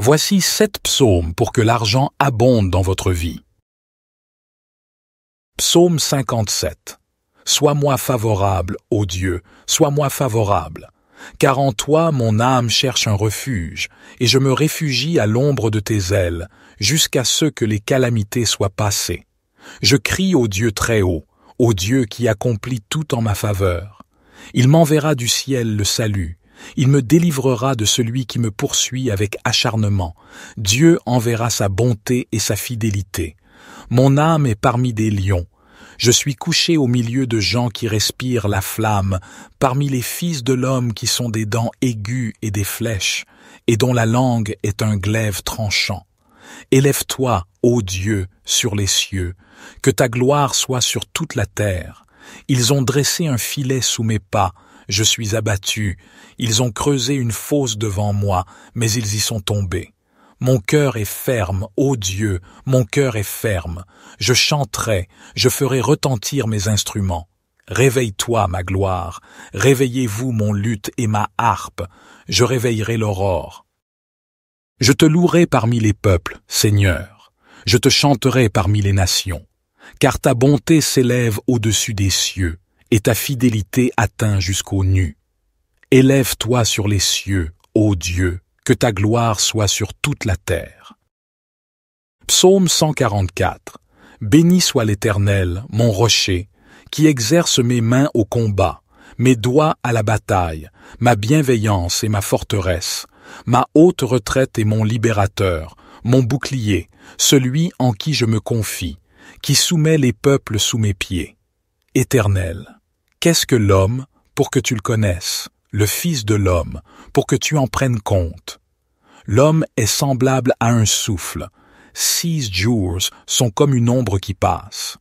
Voici 7 psaumes pour que l'argent abonde dans votre vie. Psaume 57. Sois-moi favorable, ô Dieu, sois-moi favorable. Car en toi mon âme cherche un refuge, et je me réfugie à l'ombre de tes ailes, jusqu'à ce que les calamités soient passées. Je crie au Dieu très haut, au Dieu qui accomplit tout en ma faveur. Il m'enverra du ciel le salut. Il me délivrera de celui qui me poursuit avec acharnement. Dieu enverra sa bonté et sa fidélité. Mon âme est parmi des lions. Je suis couché au milieu de gens qui respirent la flamme, parmi les fils de l'homme qui sont des dents aiguës et des flèches, et dont la langue est un glaive tranchant. Élève-toi, ô Dieu, sur les cieux, que ta gloire soit sur toute la terre. Ils ont dressé un filet sous mes pas, je suis abattu. Ils ont creusé une fosse devant moi, mais ils y sont tombés. Mon cœur est ferme, ô Dieu, mon cœur est ferme. Je chanterai, je ferai retentir mes instruments. Réveille-toi, ma gloire. Réveillez-vous, mon luth et ma harpe. Je réveillerai l'aurore. Je te louerai parmi les peuples, Seigneur. Je te chanterai parmi les nations. Car ta bonté s'élève au-dessus des cieux, et ta fidélité atteint jusqu'aux nues. Élève-toi sur les cieux, ô Dieu, que ta gloire soit sur toute la terre. Psaume 144. Béni soit l'Éternel, mon rocher, qui exerce mes mains au combat, mes doigts à la bataille, ma bienveillance et ma forteresse, ma haute retraite et mon libérateur, mon bouclier, celui en qui je me confie, qui soumet les peuples sous mes pieds. Éternel, qu'est-ce que l'homme pour que tu le connaisses, le Fils de l'homme pour que tu en prennes compte? L'homme est semblable à un souffle. 6 jours sont comme une ombre qui passe.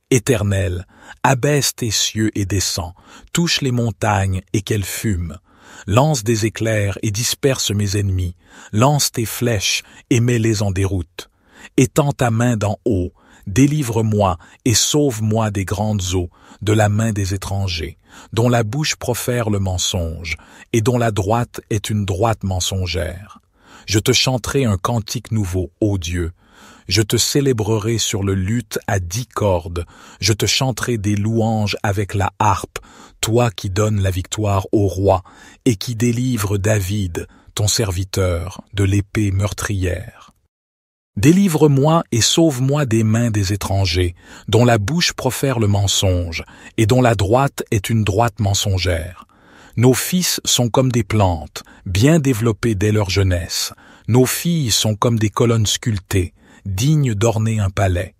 Éternel, abaisse tes cieux et descends, touche les montagnes et qu'elles fument. Lance des éclairs et disperse mes ennemis. Lance tes flèches et mets-les en déroute. Étends ta main d'en haut. Délivre-moi et sauve-moi des grandes eaux, de la main des étrangers, dont la bouche profère le mensonge, et dont la droite est une droite mensongère. Je te chanterai un cantique nouveau, ô Dieu. Je te célébrerai sur le luth à 10 cordes. Je te chanterai des louanges avec la harpe, toi qui donnes la victoire au roi, et qui délivre David, ton serviteur, de l'épée meurtrière. Délivre-moi et sauve-moi des mains des étrangers, dont la bouche profère le mensonge, et dont la droite est une droite mensongère. Nos fils sont comme des plantes, bien développées dès leur jeunesse. Nos filles sont comme des colonnes sculptées, dignes d'orner un palais.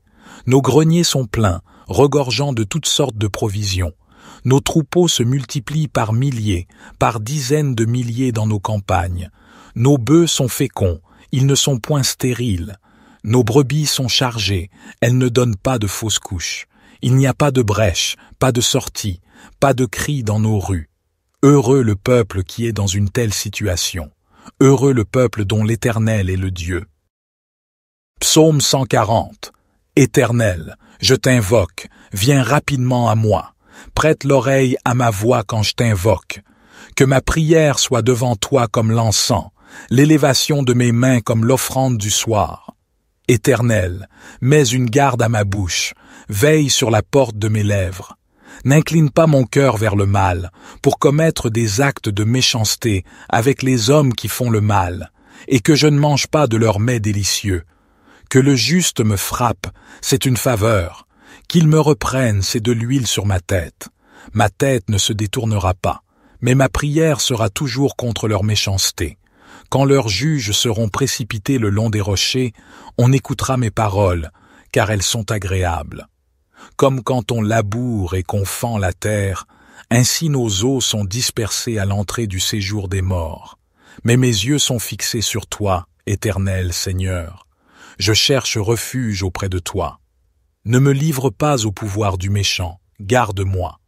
Nos greniers sont pleins, regorgeant de toutes sortes de provisions. Nos troupeaux se multiplient par milliers, par dizaines de milliers dans nos campagnes. Nos bœufs sont féconds, ils ne sont point stériles. Nos brebis sont chargées, elles ne donnent pas de fausses couches. Il n'y a pas de brèche, pas de sortie, pas de cri dans nos rues. Heureux le peuple qui est dans une telle situation. Heureux le peuple dont l'Éternel est le Dieu. Psaume 140. Éternel, je t'invoque, viens rapidement à moi. Prête l'oreille à ma voix quand je t'invoque. Que ma prière soit devant toi comme l'encens, l'élévation de mes mains comme l'offrande du soir. Éternel, mets une garde à ma bouche, veille sur la porte de mes lèvres. N'incline pas mon cœur vers le mal, pour commettre des actes de méchanceté avec les hommes qui font le mal, et que je ne mange pas de leurs mets délicieux. Que le juste me frappe, c'est une faveur. Qu'il me reprenne, c'est de l'huile sur ma tête. Ma tête ne se détournera pas, mais ma prière sera toujours contre leur méchanceté. Quand leurs juges seront précipités le long des rochers, on écoutera mes paroles, car elles sont agréables. Comme quand on laboure et qu'on fend la terre, ainsi nos os sont dispersés à l'entrée du séjour des morts. Mais mes yeux sont fixés sur toi, Éternel Seigneur. Je cherche refuge auprès de toi. Ne me livre pas au pouvoir du méchant, garde-moi.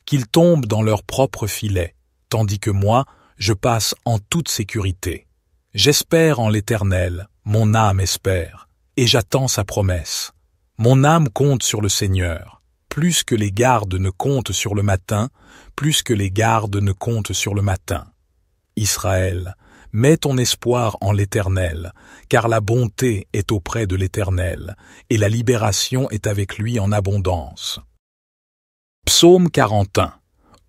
Qu'ils tombent dans leur propre filet, tandis que moi, je passe en toute sécurité. J'espère en l'Éternel, mon âme espère, et j'attends sa promesse. Mon âme compte sur le Seigneur, plus que les gardes ne comptent sur le matin, plus que les gardes ne comptent sur le matin. Israël, Mets ton espoir en l'Éternel, car la bonté est auprès de l'Éternel, et la libération est avec lui en abondance. Psaume 41.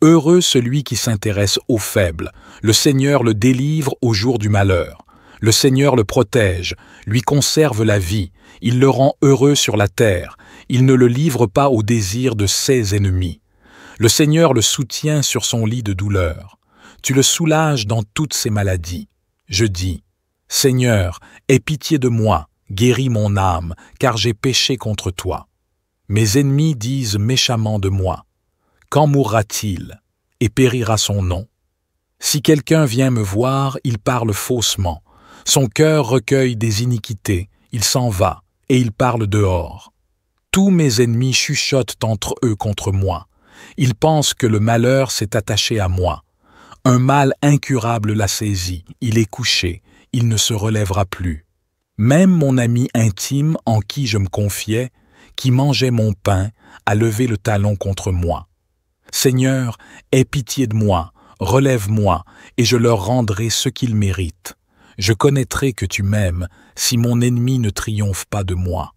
Heureux celui qui s'intéresse aux faibles, le Seigneur le délivre au jour du malheur. Le Seigneur le protège, lui conserve la vie, il le rend heureux sur la terre, il ne le livre pas au désir de ses ennemis. Le Seigneur le soutient sur son lit de douleur. Tu le soulages dans toutes ses maladies. Je dis, Seigneur, aie pitié de moi, guéris mon âme, car j'ai péché contre toi. Mes ennemis disent méchamment de moi. Quand mourra-t-il et périra son nom? Si quelqu'un vient me voir, il parle faussement. Son cœur recueille des iniquités, il s'en va, et il parle dehors. Tous mes ennemis chuchotent entre eux contre moi. Ils pensent que le malheur s'est attaché à moi. Un mal incurable l'a saisi, il est couché, il ne se relèvera plus. Même mon ami intime en qui je me confiais, qui mangeait mon pain, a levé le talon contre moi. Seigneur, aie pitié de moi, relève-moi, et je leur rendrai ce qu'ils méritent. Je connaîtrai que tu m'aimes, si mon ennemi ne triomphe pas de moi.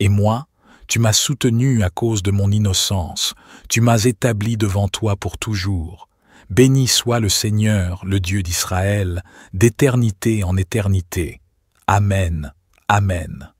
Et moi, tu m'as soutenu à cause de mon innocence, tu m'as établi devant toi pour toujours. Béni soit le Seigneur, le Dieu d'Israël, d'éternité en éternité. Amen. Amen.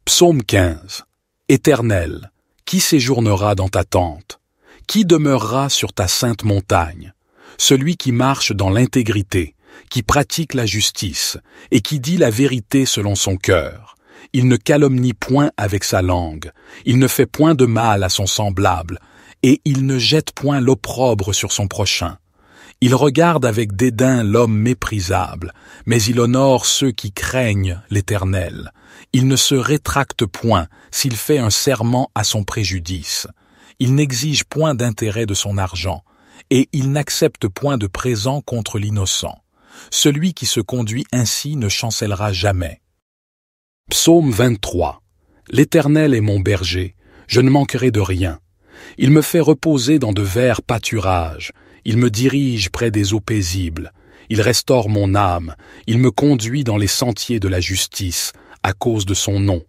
Psaume 15. Éternel, qui séjournera dans ta tente? Qui demeurera sur ta sainte montagne? Celui qui marche dans l'intégrité, qui pratique la justice, et qui dit la vérité selon son cœur. Il ne calomnie point avec sa langue, il ne fait point de mal à son semblable, et il ne jette point l'opprobre sur son prochain. Il regarde avec dédain l'homme méprisable, mais il honore ceux qui craignent l'Éternel. Il ne se rétracte point s'il fait un serment à son préjudice. Il n'exige point d'intérêt de son argent, et il n'accepte point de présent contre l'innocent. Celui qui se conduit ainsi ne chancellera jamais. Psaume 23. L'Éternel est mon berger, je ne manquerai de rien. Il me fait reposer dans de verts pâturages, il me dirige près des eaux paisibles, il restaure mon âme, il me conduit dans les sentiers de la justice, à cause de son nom.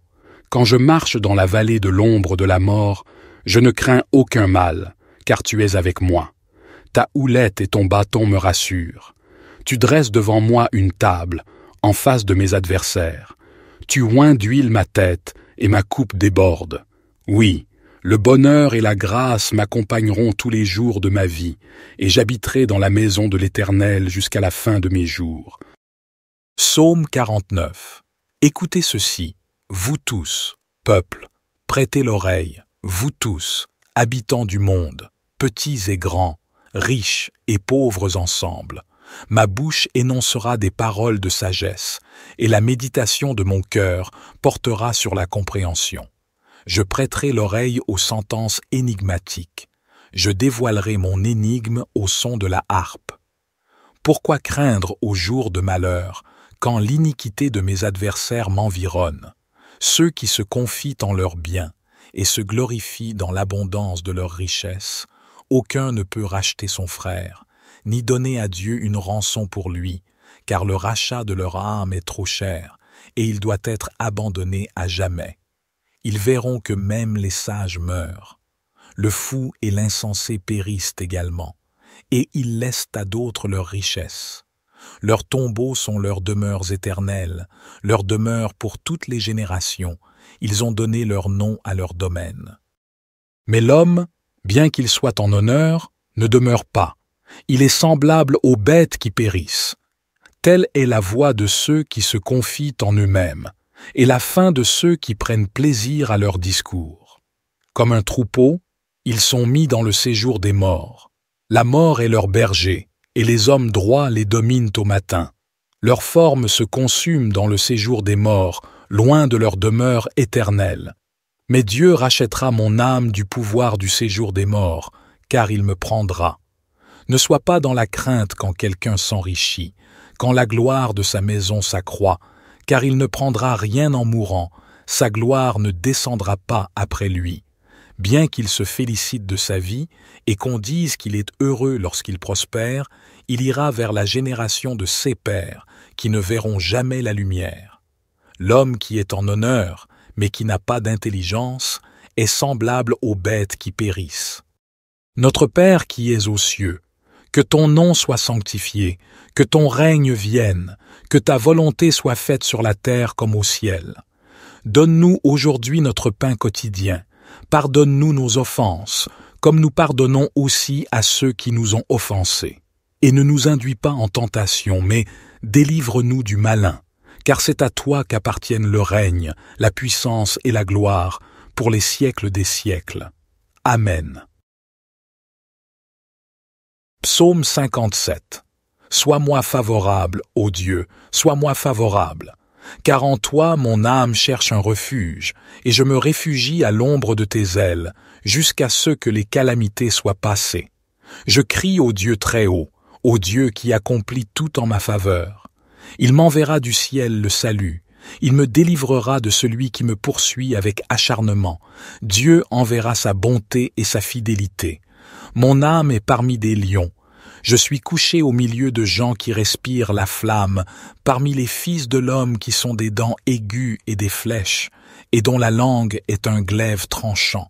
Quand je marche dans la vallée de l'ombre de la mort, je ne crains aucun mal, car tu es avec moi. Ta houlette et ton bâton me rassurent. Tu dresses devant moi une table, en face de mes adversaires. Tu oins d'huile ma tête, et ma coupe déborde. Oui, le bonheur et la grâce m'accompagneront tous les jours de ma vie, et j'habiterai dans la maison de l'Éternel jusqu'à la fin de mes jours. Psaume 49. Écoutez ceci, vous tous, peuple, prêtez l'oreille, vous tous, habitants du monde, petits et grands, riches et pauvres ensemble. Ma bouche énoncera des paroles de sagesse, et la méditation de mon cœur portera sur la compréhension. Je prêterai l'oreille aux sentences énigmatiques. Je dévoilerai mon énigme au son de la harpe. Pourquoi craindre au jour de malheur, quand l'iniquité de mes adversaires m'environne? Ceux qui se confient en leurs biens et se glorifient dans l'abondance de leurs richesses, aucun ne peut racheter son frère, ni donner à Dieu une rançon pour lui, car le rachat de leur âme est trop cher, et il doit être abandonné à jamais. Ils verront que même les sages meurent. Le fou et l'insensé périssent également, et ils laissent à d'autres leurs richesses. Leurs tombeaux sont leurs demeures éternelles, leurs demeures pour toutes les générations. Ils ont donné leur nom à leur domaine. Mais l'homme, bien qu'il soit en honneur, ne demeure pas. Il est semblable aux bêtes qui périssent. Telle est la voie de ceux qui se confient en eux-mêmes, et la fin de ceux qui prennent plaisir à leur discours. Comme un troupeau, ils sont mis dans le séjour des morts. La mort est leur berger, et les hommes droits les dominent au matin. Leur forme se consume dans le séjour des morts, loin de leur demeure éternelle. Mais Dieu rachètera mon âme du pouvoir du séjour des morts, car il me prendra. Ne sois pas dans la crainte quand quelqu'un s'enrichit, quand la gloire de sa maison s'accroît, car il ne prendra rien en mourant, sa gloire ne descendra pas après lui. Bien qu'il se félicite de sa vie et qu'on dise qu'il est heureux lorsqu'il prospère, il ira vers la génération de ses pères, qui ne verront jamais la lumière. L'homme qui est en honneur, mais qui n'a pas d'intelligence, est semblable aux bêtes qui périssent. Notre Père qui es aux cieux, que ton nom soit sanctifié, que ton règne vienne, que ta volonté soit faite sur la terre comme au ciel. Donne-nous aujourd'hui notre pain quotidien. Pardonne-nous nos offenses, comme nous pardonnons aussi à ceux qui nous ont offensés. Et ne nous induis pas en tentation, mais délivre-nous du malin, car c'est à toi qu'appartiennent le règne, la puissance et la gloire, pour les siècles des siècles. Amen. Psaume 57. Sois-moi favorable, ô Dieu, sois-moi favorable, car en toi mon âme cherche un refuge, et je me réfugie à l'ombre de tes ailes, jusqu'à ce que les calamités soient passées. Je crie au Dieu très haut, au Dieu qui accomplit tout en ma faveur. Il m'enverra du ciel le salut, il me délivrera de celui qui me poursuit avec acharnement. Dieu enverra sa bonté et sa fidélité. Mon âme est parmi des lions. Je suis couché au milieu de gens qui respirent la flamme, parmi les fils de l'homme qui sont des dents aiguës et des flèches, et dont la langue est un glaive tranchant.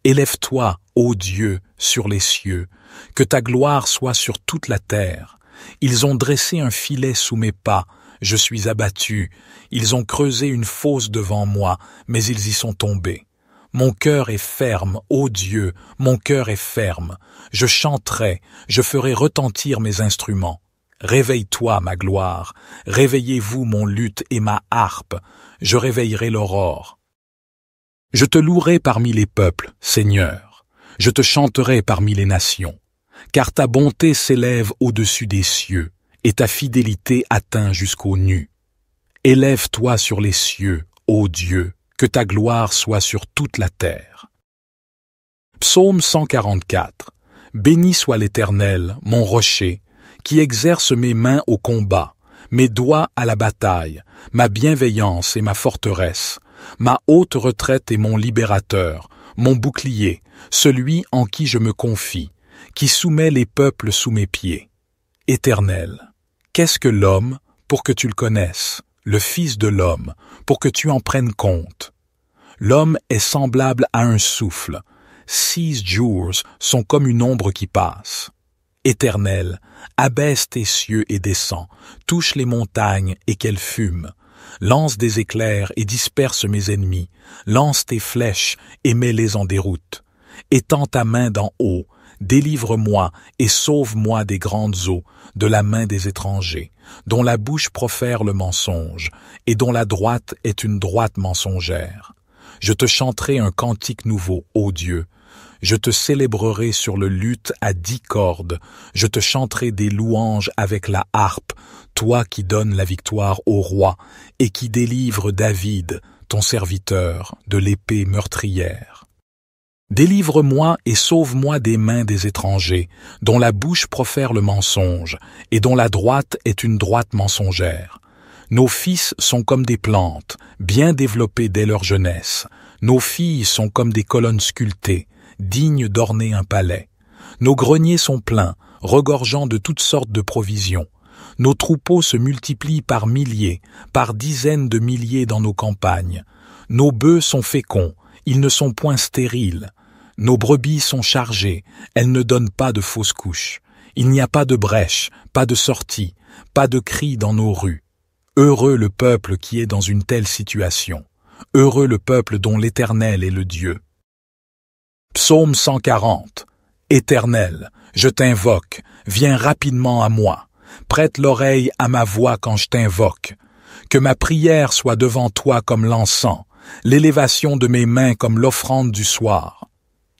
Élève-toi, ô Dieu, sur les cieux, que ta gloire soit sur toute la terre. Ils ont dressé un filet sous mes pas, je suis abattu. Ils ont creusé une fosse devant moi, mais ils y sont tombés. Mon cœur est ferme, ô Dieu, mon cœur est ferme. Je chanterai, je ferai retentir mes instruments. Réveille-toi, ma gloire, réveillez-vous mon luth et ma harpe, je réveillerai l'aurore. Je te louerai parmi les peuples, Seigneur, je te chanterai parmi les nations, car ta bonté s'élève au-dessus des cieux, et ta fidélité atteint jusqu'aux nues. Élève-toi sur les cieux, ô Dieu, que ta gloire soit sur toute la terre. Psaume 144. Béni soit l'Éternel, mon rocher, qui exerce mes mains au combat, mes doigts à la bataille, ma bienveillance et ma forteresse, ma haute retraite et mon libérateur, mon bouclier, celui en qui je me confie, qui soumet les peuples sous mes pieds. Éternel, qu'est-ce que l'homme pour que tu le connaisses, le Fils de l'homme, pour que tu en prennes compte? L'homme est semblable à un souffle. 6 jours sont comme une ombre qui passe. Éternel, abaisse tes cieux et descends, touche les montagnes et qu'elles fument. Lance des éclairs et disperse mes ennemis, lance tes flèches et mets-les en déroute. Étends ta main d'en haut, délivre-moi et sauve-moi des grandes eaux, de la main des étrangers, dont la bouche profère le mensonge, et dont la droite est une droite mensongère. Je te chanterai un cantique nouveau, ô Dieu. Je te célébrerai sur le luth à 10 cordes. Je te chanterai des louanges avec la harpe, toi qui donnes la victoire au roi et qui délivre David, ton serviteur, de l'épée meurtrière. Délivre-moi et sauve-moi des mains des étrangers, dont la bouche profère le mensonge, et dont la droite est une droite mensongère. Nos fils sont comme des plantes, bien développées dès leur jeunesse. Nos filles sont comme des colonnes sculptées, dignes d'orner un palais. Nos greniers sont pleins, regorgeant de toutes sortes de provisions. Nos troupeaux se multiplient par milliers, par dizaines de milliers dans nos campagnes. Nos bœufs sont féconds, ils ne sont point stériles. Nos brebis sont chargées, elles ne donnent pas de fausses couches. Il n'y a pas de brèche, pas de sortie, pas de cri dans nos rues. Heureux le peuple qui est dans une telle situation. Heureux le peuple dont l'Éternel est le Dieu. Psaume 140. Éternel, je t'invoque, viens rapidement à moi. Prête l'oreille à ma voix quand je t'invoque. Que ma prière soit devant toi comme l'encens, l'élévation de mes mains comme l'offrande du soir.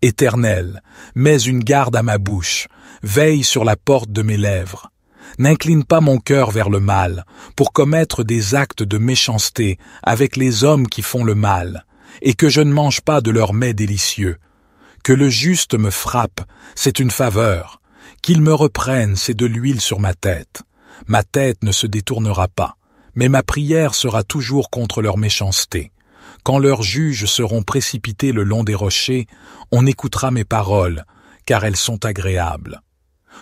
Éternel, mets une garde à ma bouche, veille sur la porte de mes lèvres. N'incline pas mon cœur vers le mal, pour commettre des actes de méchanceté avec les hommes qui font le mal, et que je ne mange pas de leurs mets délicieux. Que le juste me frappe, c'est une faveur. Qu'il me reprenne, c'est de l'huile sur ma tête. Ma tête ne se détournera pas, mais ma prière sera toujours contre leur méchanceté. Quand leurs juges seront précipités le long des rochers, on écoutera mes paroles, car elles sont agréables.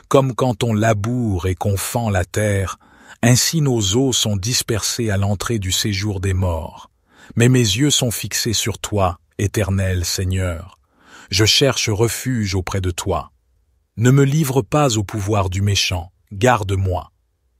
Comme quand on laboure et qu'on fend la terre, ainsi nos os sont dispersés à l'entrée du séjour des morts. Mais mes yeux sont fixés sur toi, éternel Seigneur. Je cherche refuge auprès de toi. Ne me livre pas au pouvoir du méchant, garde-moi.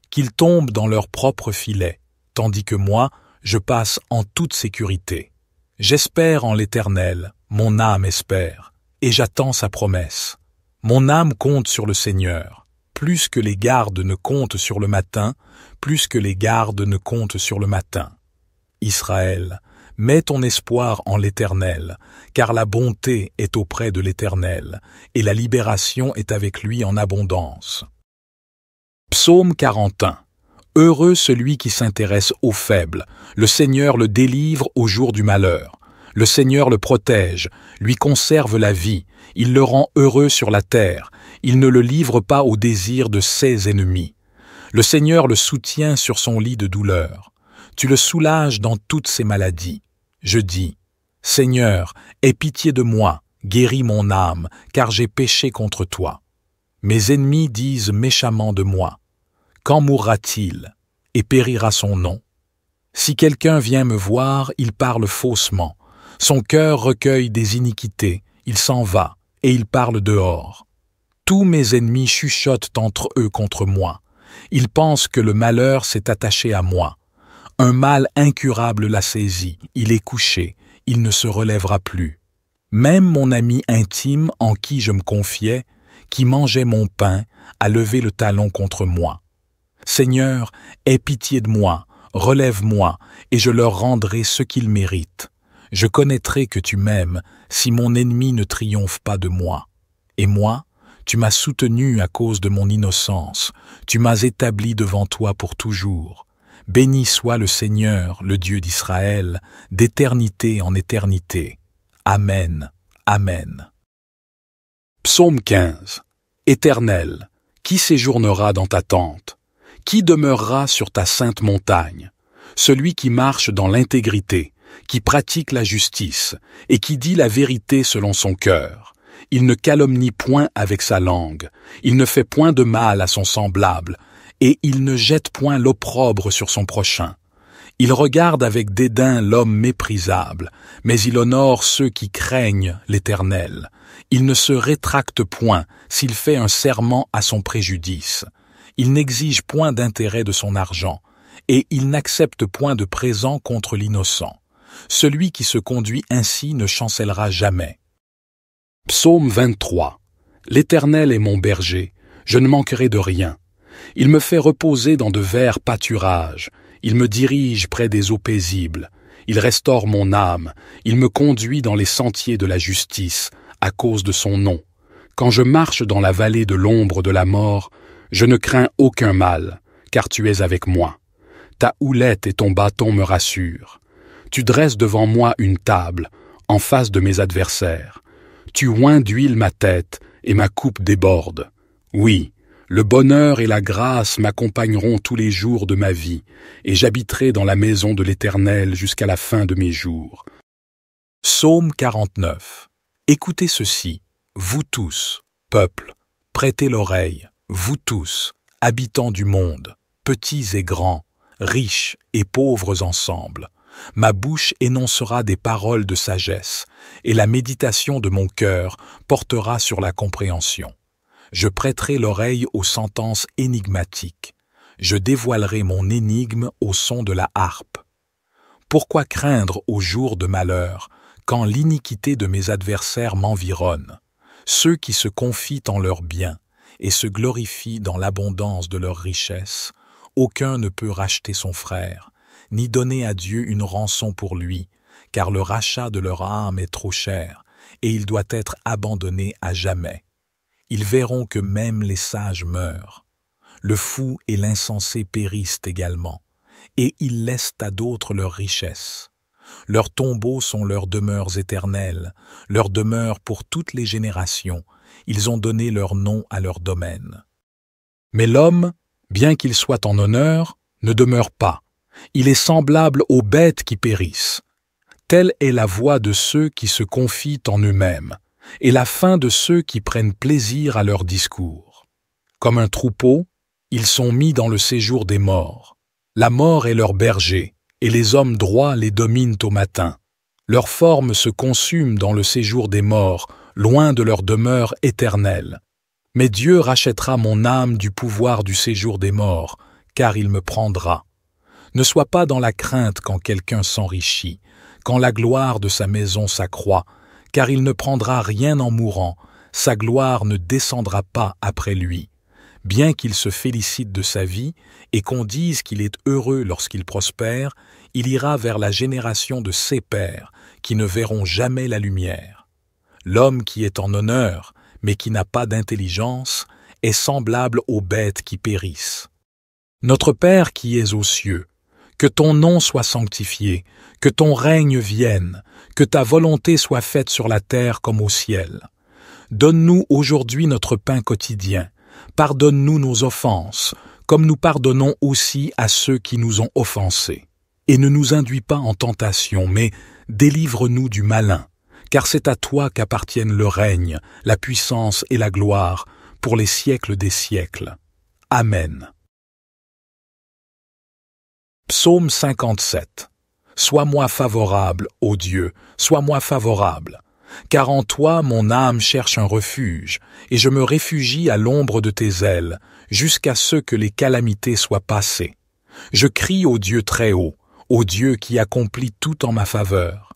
Qu'ils tombent dans leur propre filet, tandis que moi, je passe en toute sécurité. J'espère en l'Éternel, mon âme espère, et j'attends sa promesse. Mon âme compte sur le Seigneur, plus que les gardes ne comptent sur le matin, plus que les gardes ne comptent sur le matin. Israël, mets ton espoir en l'Éternel, car la bonté est auprès de l'Éternel, et la libération est avec lui en abondance. Psaume 41. Heureux celui qui s'intéresse aux faibles, le Seigneur le délivre au jour du malheur. Le Seigneur le protège, lui conserve la vie, il le rend heureux sur la terre, il ne le livre pas au désir de ses ennemis. Le Seigneur le soutient sur son lit de douleur. Tu le soulages dans toutes ses maladies. Je dis, Seigneur, aie pitié de moi, guéris mon âme, car j'ai péché contre toi. Mes ennemis disent méchamment de moi. Quand mourra-t-il et périra son nom? Si quelqu'un vient me voir, il parle faussement. Son cœur recueille des iniquités, il s'en va, et il parle dehors. Tous mes ennemis chuchotent entre eux contre moi. Ils pensent que le malheur s'est attaché à moi. Un mal incurable l'a saisi, il est couché, il ne se relèvera plus. Même mon ami intime en qui je me confiais, qui mangeait mon pain, a levé le talon contre moi. Seigneur, aie pitié de moi, relève-moi, et je leur rendrai ce qu'ils méritent. Je connaîtrai que tu m'aimes, si mon ennemi ne triomphe pas de moi. Et moi, tu m'as soutenu à cause de mon innocence, tu m'as établi devant toi pour toujours. Béni soit le Seigneur, le Dieu d'Israël, d'éternité en éternité. Amen. Amen. Psaume 15. Éternel, qui séjournera dans ta tente? Qui demeurera sur ta sainte montagne? Celui qui marche dans l'intégrité, qui pratique la justice, et qui dit la vérité selon son cœur. Il ne calomnie point avec sa langue, il ne fait point de mal à son semblable, et il ne jette point l'opprobre sur son prochain. Il regarde avec dédain l'homme méprisable, mais il honore ceux qui craignent l'Éternel. Il ne se rétracte point s'il fait un serment à son préjudice. Il n'exige point d'intérêt de son argent, et il n'accepte point de présent contre l'innocent. Celui qui se conduit ainsi ne chancellera jamais. Psaume 23. L'Éternel est mon berger, je ne manquerai de rien. Il me fait reposer dans de verts pâturages, il me dirige près des eaux paisibles, il restaure mon âme, il me conduit dans les sentiers de la justice, à cause de son nom. Quand je marche dans la vallée de l'ombre de la mort, je ne crains aucun mal, car tu es avec moi. Ta houlette et ton bâton me rassurent. Tu dresses devant moi une table, en face de mes adversaires. Tu oins d'huile ma tête, et ma coupe déborde. Oui, le bonheur et la grâce m'accompagneront tous les jours de ma vie, et j'habiterai dans la maison de l'Éternel jusqu'à la fin de mes jours. Psaume 49. Écoutez ceci, vous tous, peuple, prêtez l'oreille, vous tous, habitants du monde, petits et grands, riches et pauvres ensemble. Ma bouche énoncera des paroles de sagesse, et la méditation de mon cœur portera sur la compréhension. Je prêterai l'oreille aux sentences énigmatiques. Je dévoilerai mon énigme au son de la harpe. Pourquoi craindre au jour de malheur, quand l'iniquité de mes adversaires m'environne? Ceux qui se confient en leurs biens et se glorifient dans l'abondance de leurs richesses, aucun ne peut racheter son frère, ni donner à Dieu une rançon pour lui, car le rachat de leur âme est trop cher, et il doit être abandonné à jamais. Ils verront que même les sages meurent. Le fou et l'insensé périssent également, et ils laissent à d'autres leurs richesses. Leurs tombeaux sont leurs demeures éternelles, leurs demeures pour toutes les générations. Ils ont donné leur nom à leur domaine. Mais l'homme, bien qu'il soit en honneur, ne demeure pas. Il est semblable aux bêtes qui périssent. Telle est la voie de ceux qui se confient en eux-mêmes, et la fin de ceux qui prennent plaisir à leur discours. Comme un troupeau, ils sont mis dans le séjour des morts. La mort est leur berger, et les hommes droits les dominent au matin. Leur forme se consume dans le séjour des morts, loin de leur demeure éternelle. Mais Dieu rachètera mon âme du pouvoir du séjour des morts, car il me prendra. Ne sois pas dans la crainte quand quelqu'un s'enrichit, quand la gloire de sa maison s'accroît, car il ne prendra rien en mourant, sa gloire ne descendra pas après lui. Bien qu'il se félicite de sa vie et qu'on dise qu'il est heureux lorsqu'il prospère, il ira vers la génération de ses pères, qui ne verront jamais la lumière. L'homme qui est en honneur, mais qui n'a pas d'intelligence, est semblable aux bêtes qui périssent. Notre Père qui es aux cieux, que ton nom soit sanctifié, que ton règne vienne, que ta volonté soit faite sur la terre comme au ciel. Donne-nous aujourd'hui notre pain quotidien. Pardonne-nous nos offenses, comme nous pardonnons aussi à ceux qui nous ont offensés. Et ne nous induis pas en tentation, mais délivre-nous du malin, car c'est à toi qu'appartiennent le règne, la puissance et la gloire, pour les siècles des siècles. Amen. Psaume 57. Sois-moi favorable, ô Dieu, sois-moi favorable. Car en toi mon âme cherche un refuge, et je me réfugie à l'ombre de tes ailes, jusqu'à ce que les calamités soient passées. Je crie au Dieu très haut, au Dieu qui accomplit tout en ma faveur.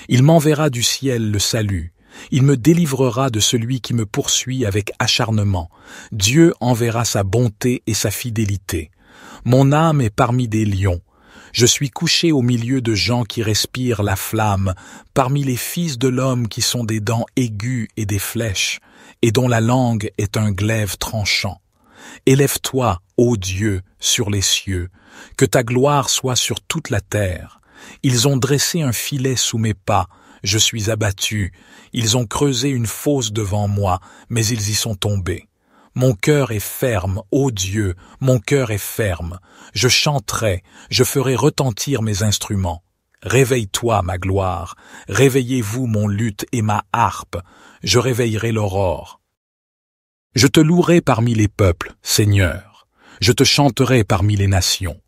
Il m'enverra du ciel le salut, il me délivrera de celui qui me poursuit avec acharnement. Dieu enverra sa bonté et sa fidélité. Mon âme est parmi des lions. Je suis couché au milieu de gens qui respirent la flamme, parmi les fils de l'homme qui sont des dents aiguës et des flèches, et dont la langue est un glaive tranchant. Élève-toi, ô Dieu, sur les cieux, que ta gloire soit sur toute la terre. Ils ont dressé un filet sous mes pas, je suis abattu. Ils ont creusé une fosse devant moi, mais ils y sont tombés. Mon cœur est ferme, ô Dieu, mon cœur est ferme. Je chanterai, je ferai retentir mes instruments. Réveille-toi, ma gloire, réveillez-vous mon luth et ma harpe, je réveillerai l'aurore. Je te louerai parmi les peuples, Seigneur, je te chanterai parmi les nations,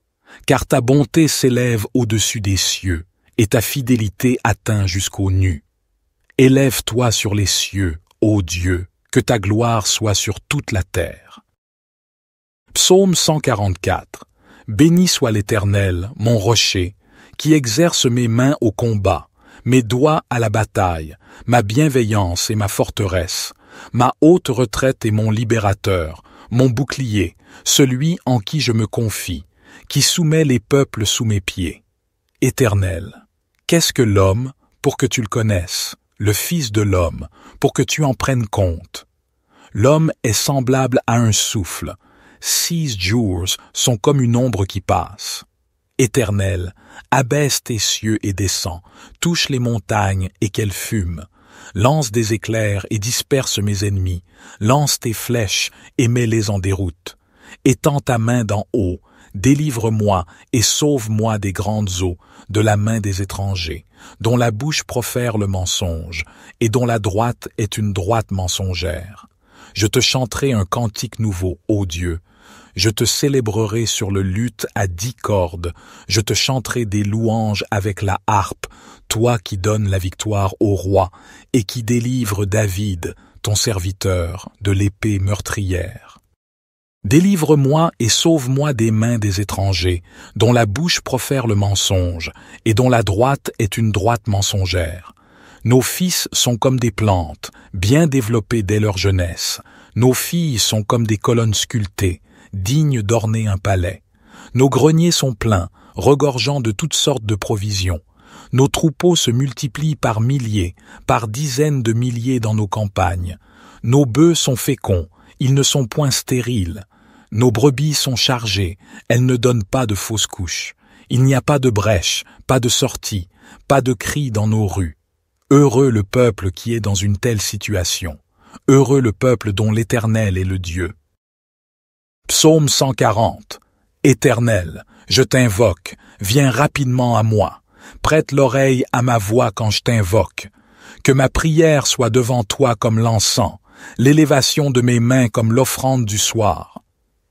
car ta bonté s'élève au-dessus des cieux, et ta fidélité atteint jusqu'aux nues. Élève-toi sur les cieux, ô Dieu, que ta gloire soit sur toute la terre. Psaume 144. Béni soit l'Éternel, mon rocher, qui exerce mes mains au combat, mes doigts à la bataille, ma bienveillance et ma forteresse, ma haute retraite et mon libérateur, mon bouclier, celui en qui je me confie, qui soumet les peuples sous mes pieds. Éternel, qu'est-ce que l'homme pour que tu le connaisses, le Fils de l'homme, pour que tu en prennes compte? L'homme est semblable à un souffle. 6 jours sont comme une ombre qui passe. Éternel, abaisse tes cieux et descends, touche les montagnes et qu'elles fument. Lance des éclairs et disperse mes ennemis. Lance tes flèches et mets-les en déroute. Étends ta main d'en haut, délivre-moi et sauve-moi des grandes eaux, de la main des étrangers, dont la bouche profère le mensonge, et dont la droite est une droite mensongère. Je te chanterai un cantique nouveau, ô Dieu. Je te célébrerai sur le luth à 10 cordes. Je te chanterai des louanges avec la harpe, toi qui donnes la victoire au roi et qui délivre David, ton serviteur, de l'épée meurtrière. Délivre-moi et sauve-moi des mains des étrangers, dont la bouche profère le mensonge, et dont la droite est une droite mensongère. Nos fils sont comme des plantes, bien développées dès leur jeunesse. Nos filles sont comme des colonnes sculptées, dignes d'orner un palais. Nos greniers sont pleins, regorgeant de toutes sortes de provisions. Nos troupeaux se multiplient par milliers, par dizaines de milliers dans nos campagnes. Nos bœufs sont féconds, ils ne sont point stériles. Nos brebis sont chargées, elles ne donnent pas de fausses couches. Il n'y a pas de brèche, pas de sortie, pas de cri dans nos rues. Heureux le peuple qui est dans une telle situation. Heureux le peuple dont l'Éternel est le Dieu. Psaume 140. Éternel, je t'invoque, viens rapidement à moi. Prête l'oreille à ma voix quand je t'invoque. Que ma prière soit devant toi comme l'encens, l'élévation de mes mains comme l'offrande du soir.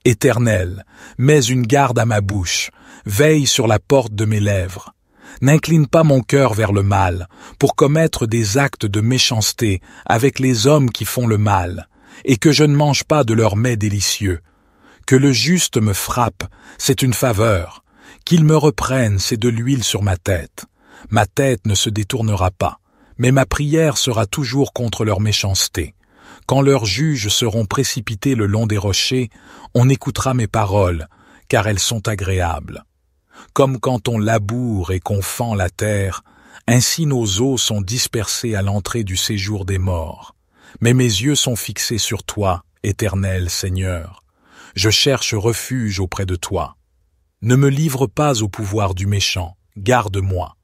Éternel, mets une garde à ma bouche, veille sur la porte de mes lèvres. N'incline pas mon cœur vers le mal, pour commettre des actes de méchanceté avec les hommes qui font le mal, et que je ne mange pas de leurs mets délicieux. Que le juste me frappe, c'est une faveur. Qu'il me reprenne, c'est de l'huile sur ma tête. Ma tête ne se détournera pas, mais ma prière sera toujours contre leur méchanceté. Quand leurs juges seront précipités le long des rochers, on écoutera mes paroles, car elles sont agréables. Comme quand on laboure et qu'on fend la terre, ainsi nos os sont dispersés à l'entrée du séjour des morts. Mais mes yeux sont fixés sur toi, Éternel Seigneur. Je cherche refuge auprès de toi. Ne me livre pas au pouvoir du méchant, garde-moi.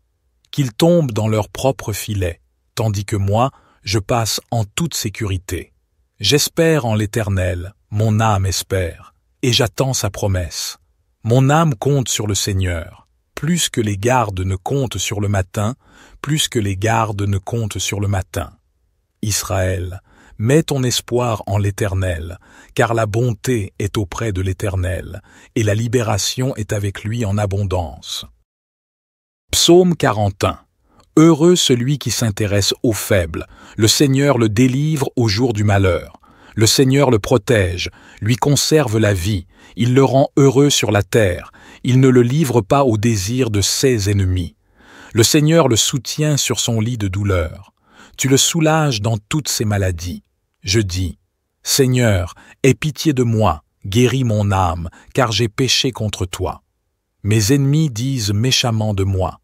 Qu'ils tombent dans leur propre filet, tandis que moi, je passe en toute sécurité. J'espère en l'Éternel, mon âme espère, et j'attends sa promesse. Mon âme compte sur le Seigneur, plus que les gardes ne comptent sur le matin, plus que les gardes ne comptent sur le matin. Israël, mets ton espoir en l'Éternel, car la bonté est auprès de l'Éternel, et la libération est avec lui en abondance. Psaume 41. Heureux celui qui s'intéresse aux faibles, le Seigneur le délivre au jour du malheur. Le Seigneur le protège, lui conserve la vie, il le rend heureux sur la terre, il ne le livre pas au désir de ses ennemis. Le Seigneur le soutient sur son lit de douleur. Tu le soulages dans toutes ses maladies. Je dis, Seigneur, aie pitié de moi, guéris mon âme, car j'ai péché contre toi. Mes ennemis disent méchamment de moi.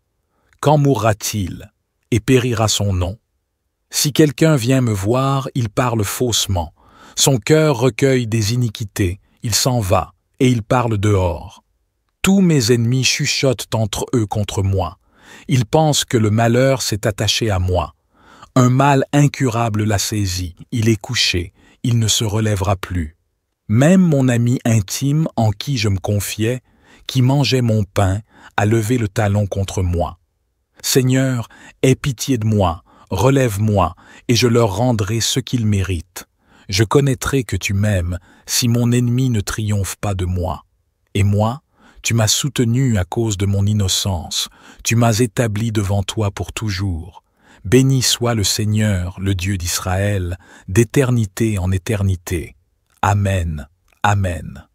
Quand mourra-t-il, et périra son nom? Si quelqu'un vient me voir, il parle faussement. Son cœur recueille des iniquités, il s'en va, et il parle dehors. Tous mes ennemis chuchotent entre eux contre moi. Ils pensent que le malheur s'est attaché à moi. Un mal incurable l'a saisi, il est couché, il ne se relèvera plus. Même mon ami intime en qui je me confiais, qui mangeait mon pain, a levé le talon contre moi. Seigneur, aie pitié de moi, relève-moi, et je leur rendrai ce qu'ils méritent. Je connaîtrai que tu m'aimes, si mon ennemi ne triomphe pas de moi. Et moi, tu m'as soutenu à cause de mon innocence, tu m'as établi devant toi pour toujours. Béni soit le Seigneur, le Dieu d'Israël, d'éternité en éternité. Amen. Amen.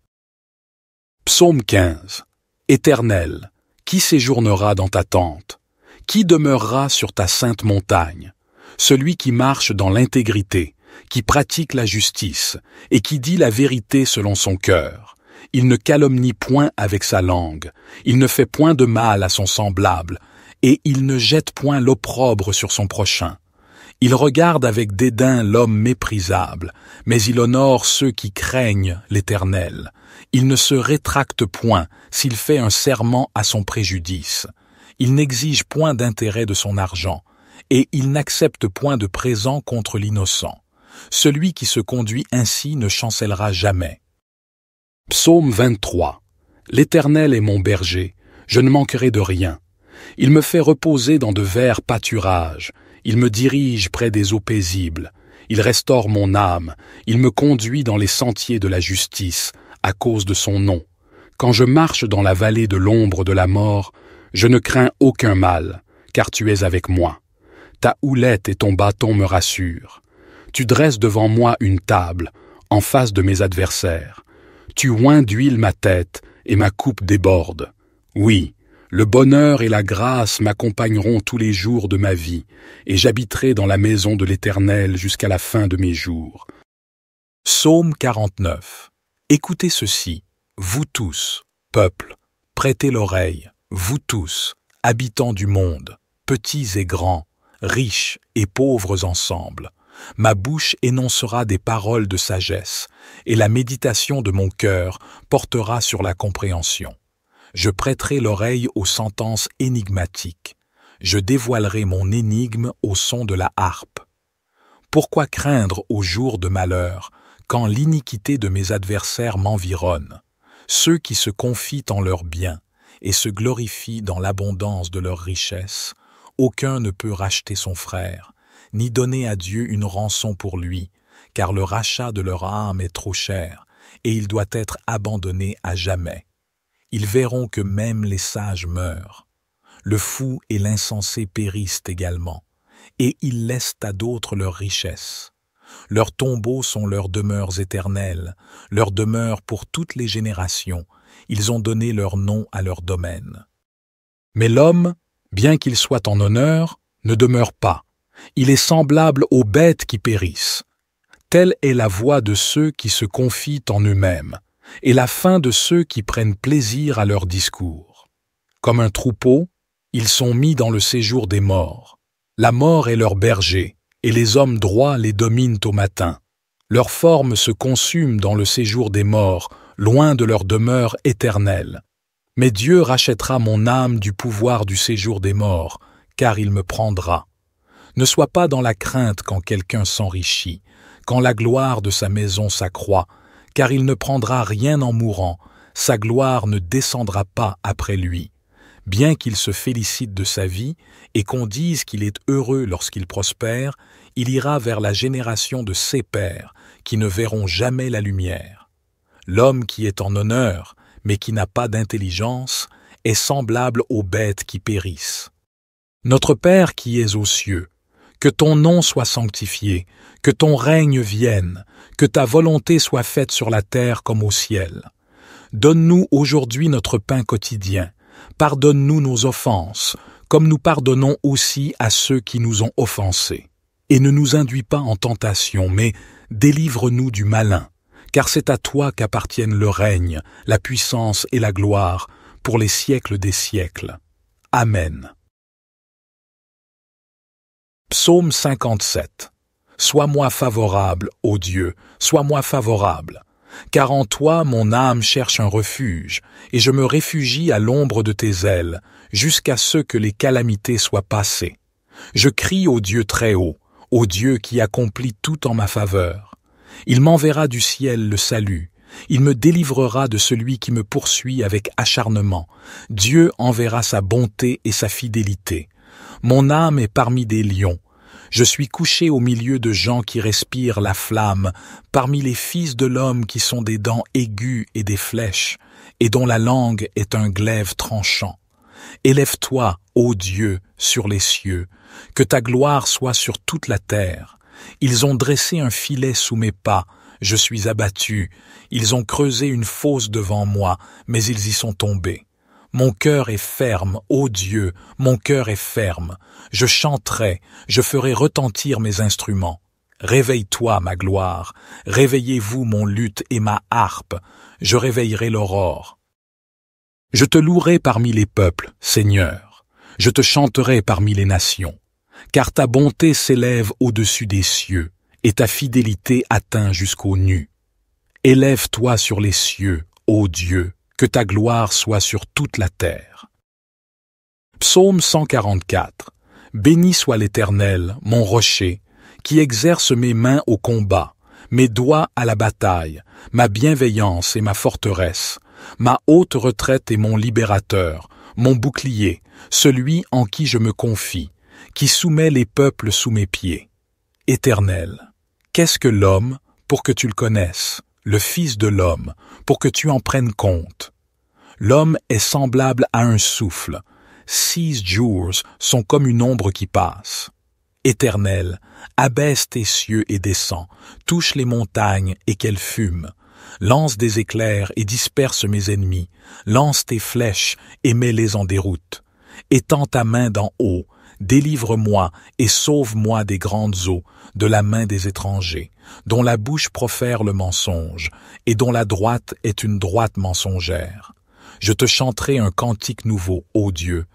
Psaume 15. Éternel, qui séjournera dans ta tente? Qui demeurera sur ta sainte montagne? Celui qui marche dans l'intégrité, qui pratique la justice, et qui dit la vérité selon son cœur. Il ne calomnie point avec sa langue, il ne fait point de mal à son semblable, et il ne jette point l'opprobre sur son prochain. Il regarde avec dédain l'homme méprisable, mais il honore ceux qui craignent l'Éternel. Il ne se rétracte point s'il fait un serment à son préjudice. Il n'exige point d'intérêt de son argent, et il n'accepte point de présent contre l'innocent. Celui qui se conduit ainsi ne chancellera jamais. Psaume 23. L'Éternel est mon berger, je ne manquerai de rien. Il me fait reposer dans de verts pâturages, il me dirige près des eaux paisibles, il restaure mon âme, il me conduit dans les sentiers de la justice, à cause de son nom. Quand je marche dans la vallée de l'ombre de la mort, je ne crains aucun mal, car tu es avec moi. Ta houlette et ton bâton me rassurent. Tu dresses devant moi une table, en face de mes adversaires. Tu oins d'huile ma tête, et ma coupe déborde. Oui, le bonheur et la grâce m'accompagneront tous les jours de ma vie, et j'habiterai dans la maison de l'Éternel jusqu'à la fin de mes jours. Psaume 49. Écoutez ceci, vous tous, peuple, prêtez l'oreille, vous tous, habitants du monde, petits et grands, riches et pauvres ensemble. Ma bouche énoncera des paroles de sagesse, et la méditation de mon cœur portera sur la compréhension. Je prêterai l'oreille aux sentences énigmatiques. Je dévoilerai mon énigme au son de la harpe. Pourquoi craindre au jour de malheur, quand l'iniquité de mes adversaires m'environne? Ceux qui se confient en leurs biens et se glorifient dans l'abondance de leurs richesses, aucun ne peut racheter son frère, ni donner à Dieu une rançon pour lui, car le rachat de leur âme est trop cher, et il doit être abandonné à jamais. Ils verront que même les sages meurent. Le fou et l'insensé périssent également, et ils laissent à d'autres leurs richesses. Leurs tombeaux sont leurs demeures éternelles, leurs demeures pour toutes les générations. Ils ont donné leur nom à leur domaine. Mais l'homme, bien qu'il soit en honneur, ne demeure pas. Il est semblable aux bêtes qui périssent. Telle est la voie de ceux qui se confient en eux-mêmes, et la fin de ceux qui prennent plaisir à leur discours. Comme un troupeau, ils sont mis dans le séjour des morts. La mort est leur berger, et les hommes droits les dominent au matin. Leur forme se consume dans le séjour des morts, loin de leur demeure éternelle. Mais Dieu rachètera mon âme du pouvoir du séjour des morts, car il me prendra. Ne sois pas dans la crainte quand quelqu'un s'enrichit, quand la gloire de sa maison s'accroît, car il ne prendra rien en mourant, sa gloire ne descendra pas après lui. Bien qu'il se félicite de sa vie et qu'on dise qu'il est heureux lorsqu'il prospère, il ira vers la génération de ses pères, qui ne verront jamais la lumière. L'homme qui est en honneur, mais qui n'a pas d'intelligence, est semblable aux bêtes qui périssent. Notre Père qui es aux cieux, que ton nom soit sanctifié, que ton règne vienne, que ta volonté soit faite sur la terre comme au ciel. Donne-nous aujourd'hui notre pain quotidien. Pardonne-nous nos offenses, comme nous pardonnons aussi à ceux qui nous ont offensés. Et ne nous induis pas en tentation, mais délivre-nous du malin, car c'est à toi qu'appartiennent le règne, la puissance et la gloire, pour les siècles des siècles. Amen. Psaume 57. Sois-moi favorable, ô Dieu, sois-moi favorable. Car en toi mon âme cherche un refuge, et je me réfugie à l'ombre de tes ailes, jusqu'à ce que les calamités soient passées. Je crie au Dieu très haut, au Dieu qui accomplit tout en ma faveur. Il m'enverra du ciel le salut, il me délivrera de celui qui me poursuit avec acharnement. Dieu enverra sa bonté et sa fidélité. Mon âme est parmi des lions. Je suis couché au milieu de gens qui respirent la flamme, parmi les fils de l'homme qui sont des dents aiguës et des flèches, et dont la langue est un glaive tranchant. Élève-toi, ô Dieu, sur les cieux, que ta gloire soit sur toute la terre. Ils ont dressé un filet sous mes pas, je suis abattu. Ils ont creusé une fosse devant moi, mais ils y sont tombés. Mon cœur est ferme, ô Dieu, mon cœur est ferme. Je chanterai, je ferai retentir mes instruments. Réveille-toi, ma gloire, réveillez-vous mon luth et ma harpe, je réveillerai l'aurore. Je te louerai parmi les peuples, Seigneur, je te chanterai parmi les nations, car ta bonté s'élève au-dessus des cieux, et ta fidélité atteint jusqu'aux nues. Élève-toi sur les cieux, ô Dieu, que ta gloire soit sur toute la terre. Psaume 144. Béni soit l'Éternel, mon rocher, qui exerce mes mains au combat, mes doigts à la bataille, ma bienveillance et ma forteresse, ma haute retraite et mon libérateur, mon bouclier, celui en qui je me confie, qui soumet les peuples sous mes pieds. Éternel, qu'est-ce que l'homme pour que tu le connaisses, le Fils de l'homme, pour que tu en prennes compte? L'homme est semblable à un souffle. 6 jours sont comme une ombre qui passe. Éternel, abaisse tes cieux et descends, touche les montagnes et qu'elles fument. Lance des éclairs et disperse mes ennemis, lance tes flèches et mets-les en déroute. Étends ta main d'en haut, délivre-moi et sauve-moi des grandes eaux, de la main des étrangers, dont la bouche profère le mensonge, et dont la droite est une droite mensongère. Je te chanterai un cantique nouveau, ô Dieu.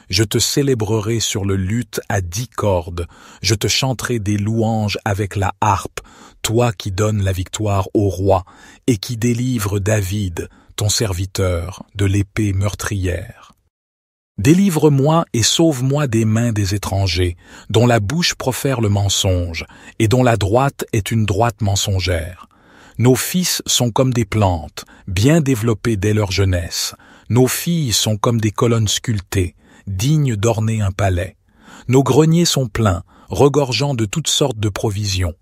Je te célébrerai sur le luth à 10 cordes. Je te chanterai des louanges avec la harpe, toi qui donnes la victoire au roi et qui délivre David, ton serviteur, de l'épée meurtrière. Délivre-moi et sauve-moi des mains des étrangers, dont la bouche profère le mensonge, et dont la droite est une droite mensongère. Nos fils sont comme des plantes, bien développées dès leur jeunesse. Nos filles sont comme des colonnes sculptées, dignes d'orner un palais. Nos greniers sont pleins, regorgeant de toutes sortes de provisions.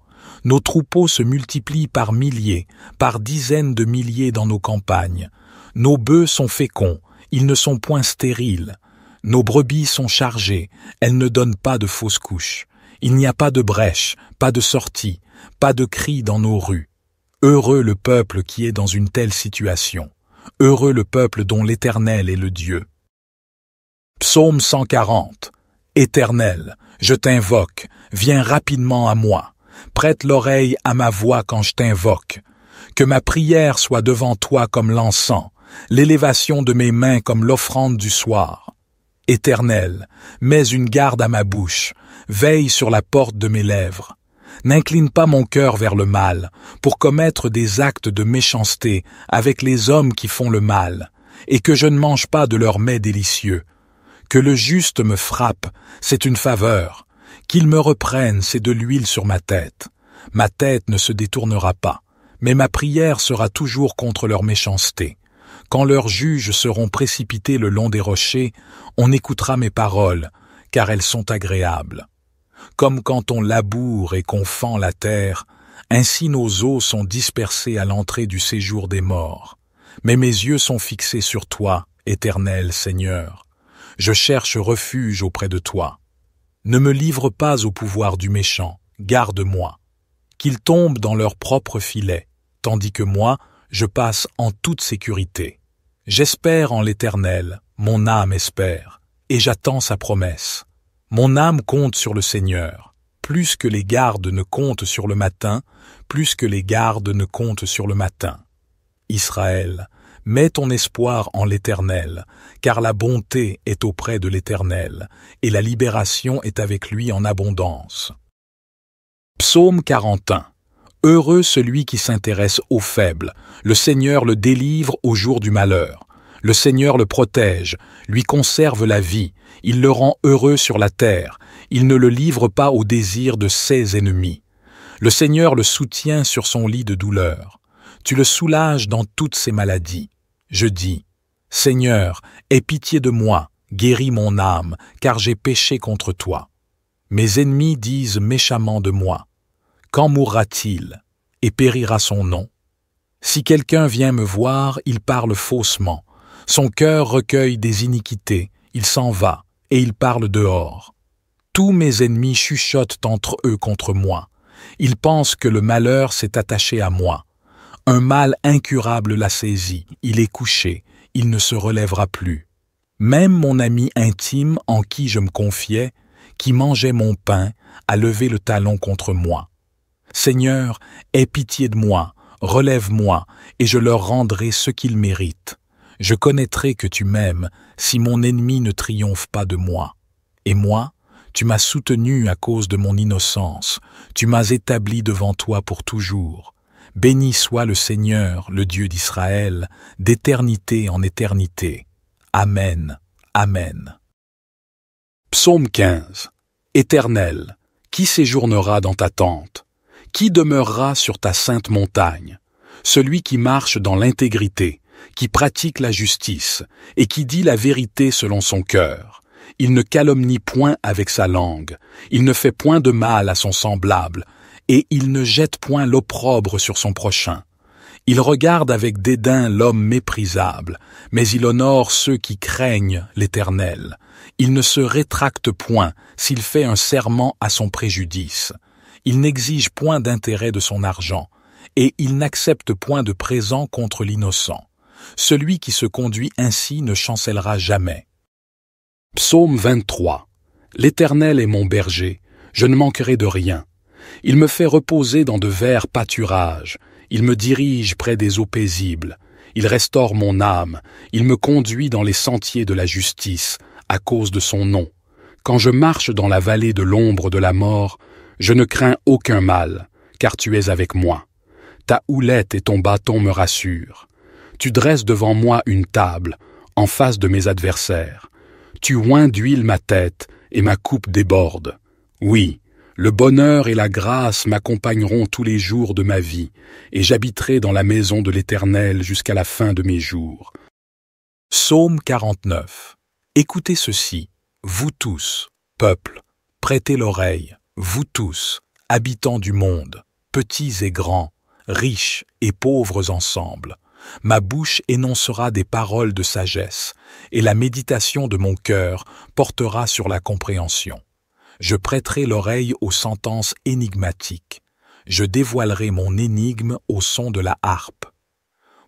Nos troupeaux se multiplient par milliers, par dizaines de milliers dans nos campagnes. Nos bœufs sont féconds, ils ne sont point stériles. Nos brebis sont chargées, elles ne donnent pas de fausses couches. Il n'y a pas de brèche, pas de sortie, pas de cri dans nos rues. Heureux le peuple qui est dans une telle situation. Heureux le peuple dont l'Éternel est le Dieu. Psaume 140. Éternel, je t'invoque, viens rapidement à moi. Prête l'oreille à ma voix quand je t'invoque. Que ma prière soit devant toi comme l'encens, l'élévation de mes mains comme l'offrande du soir. Éternel, mets une garde à ma bouche, veille sur la porte de mes lèvres. N'incline pas mon cœur vers le mal, pour commettre des actes de méchanceté avec les hommes qui font le mal, et que je ne mange pas de leurs mets délicieux. Que le juste me frappe, c'est une faveur. Qu'il me reprenne, c'est de l'huile sur ma tête. Ma tête ne se détournera pas, mais ma prière sera toujours contre leur méchanceté. Quand leurs juges seront précipités le long des rochers, on écoutera mes paroles, car elles sont agréables. Comme quand on laboure et qu'on fend la terre, ainsi nos os sont dispersés à l'entrée du séjour des morts. Mais mes yeux sont fixés sur toi, Éternel Seigneur. Je cherche refuge auprès de toi. Ne me livre pas au pouvoir du méchant, garde-moi. Qu'ils tombent dans leur propre filet, tandis que moi, je passe en toute sécurité. J'espère en l'Éternel, mon âme espère, et j'attends sa promesse. Mon âme compte sur le Seigneur, plus que les gardes ne comptent sur le matin, plus que les gardes ne comptent sur le matin. Israël, mets ton espoir en l'Éternel, car la bonté est auprès de l'Éternel, et la libération est avec lui en abondance. Psaume 41. Heureux celui qui s'intéresse aux faibles, le Seigneur le délivre au jour du malheur. Le Seigneur le protège, lui conserve la vie, il le rend heureux sur la terre, il ne le livre pas au désir de ses ennemis. Le Seigneur le soutient sur son lit de douleur. Tu le soulages dans toutes ses maladies. Je dis, Seigneur, aie pitié de moi, guéris mon âme, car j'ai péché contre toi. Mes ennemis disent méchamment de moi. Quand mourra-t-il, et périra son nom? Si quelqu'un vient me voir, il parle faussement. Son cœur recueille des iniquités, il s'en va, et il parle dehors. Tous mes ennemis chuchotent entre eux contre moi. Ils pensent que le malheur s'est attaché à moi. Un mal incurable l'a saisi, il est couché, il ne se relèvera plus. Même mon ami intime en qui je me confiais, qui mangeait mon pain, a levé le talon contre moi. Seigneur, aie pitié de moi, relève-moi, et je leur rendrai ce qu'ils méritent. Je connaîtrai que tu m'aimes, si mon ennemi ne triomphe pas de moi. Et moi, tu m'as soutenu à cause de mon innocence, tu m'as établi devant toi pour toujours. Béni soit le Seigneur, le Dieu d'Israël, d'éternité en éternité. Amen. Amen. Psaume 15. Éternel, qui séjournera dans ta tente? Qui demeurera sur ta sainte montagne? Celui qui marche dans l'intégrité, qui pratique la justice, et qui dit la vérité selon son cœur. Il ne calomnie point avec sa langue, il ne fait point de mal à son semblable, et il ne jette point l'opprobre sur son prochain. Il regarde avec dédain l'homme méprisable, mais il honore ceux qui craignent l'Éternel. Il ne se rétracte point s'il fait un serment à son préjudice. Il n'exige point d'intérêt de son argent, et il n'accepte point de présent contre l'innocent. Celui qui se conduit ainsi ne chancellera jamais. Psaume 23. L'Éternel est mon berger, je ne manquerai de rien. Il me fait reposer dans de verts pâturages, il me dirige près des eaux paisibles, il restaure mon âme, il me conduit dans les sentiers de la justice, à cause de son nom. Quand je marche dans la vallée de l'ombre de la mort, je ne crains aucun mal, car tu es avec moi. Ta houlette et ton bâton me rassurent. Tu dresses devant moi une table, en face de mes adversaires. Tu oins d'huile ma tête, et ma coupe déborde. Oui, le bonheur et la grâce m'accompagneront tous les jours de ma vie, et j'habiterai dans la maison de l'Éternel jusqu'à la fin de mes jours. Psaume 49. Écoutez ceci, vous tous, peuple, prêtez l'oreille, vous tous, habitants du monde. petits et grands, riches et pauvres ensemble. Ma bouche énoncera des paroles de sagesse, et la méditation de mon cœur portera sur la compréhension. Je prêterai l'oreille aux sentences énigmatiques. Je dévoilerai mon énigme au son de la harpe.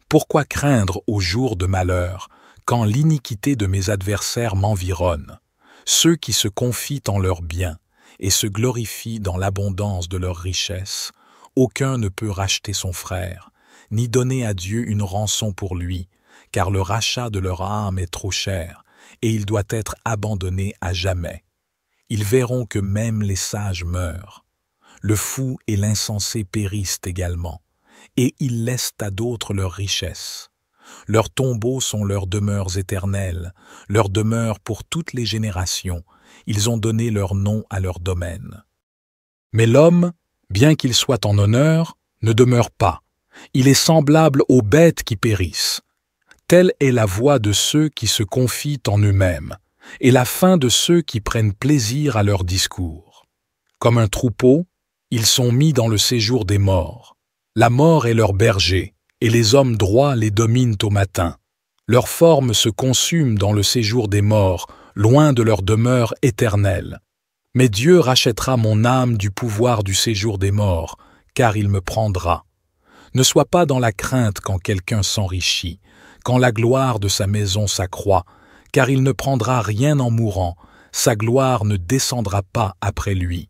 Pourquoi craindre au jour de malheur, quand l'iniquité de mes adversaires m'environne, ceux qui se confient en leurs biens et se glorifient dans l'abondance de leurs richesses? Aucun ne peut racheter son frère, ni donner à Dieu une rançon pour lui, car le rachat de leur âme est trop cher, et il doit être abandonné à jamais. Ils verront que même les sages meurent. Le fou et l'insensé périssent également, et ils laissent à d'autres leurs richesses. Leurs tombeaux sont leurs demeures éternelles, leurs demeures pour toutes les générations. Ils ont donné leur nom à leur domaine. Mais l'homme, bien qu'il soit en honneur, ne demeure pas. Il est semblable aux bêtes qui périssent. Telle est la voie de ceux qui se confient en eux-mêmes, et la fin de ceux qui prennent plaisir à leur discours. Comme un troupeau, ils sont mis dans le séjour des morts. La mort est leur berger, et les hommes droits les dominent au matin. Leur forme se consume dans le séjour des morts, loin de leur demeure éternelle. Mais Dieu rachètera mon âme du pouvoir du séjour des morts, car il me prendra. Ne sois pas dans la crainte quand quelqu'un s'enrichit, quand la gloire de sa maison s'accroît, car il ne prendra rien en mourant, sa gloire ne descendra pas après lui.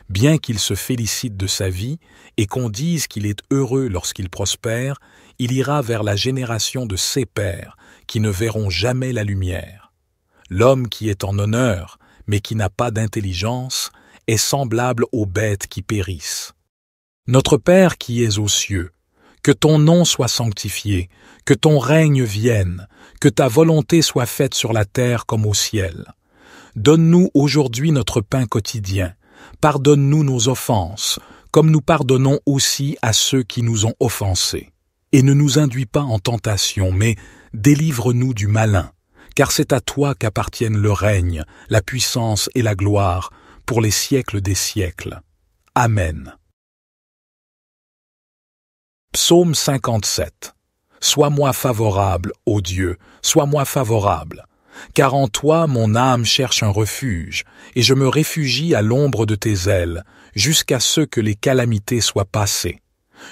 Bien qu'il se félicite de sa vie et qu'on dise qu'il est heureux lorsqu'il prospère, il ira vers la génération de ses pères, qui ne verront jamais la lumière. L'homme qui est en honneur, mais qui n'a pas d'intelligence, est semblable aux bêtes qui périssent. Notre Père qui es aux cieux, que ton nom soit sanctifié, que ton règne vienne, que ta volonté soit faite sur la terre comme au ciel. Donne-nous aujourd'hui notre pain quotidien. Pardonne-nous nos offenses, comme nous pardonnons aussi à ceux qui nous ont offensés. Et ne nous induis pas en tentation, mais délivre-nous du malin, car c'est à toi qu'appartiennent le règne, la puissance et la gloire, pour les siècles des siècles. Amen. Psaume 57. Sois-moi favorable, ô Dieu, sois-moi favorable, car en toi mon âme cherche un refuge, et je me réfugie à l'ombre de tes ailes, jusqu'à ce que les calamités soient passées.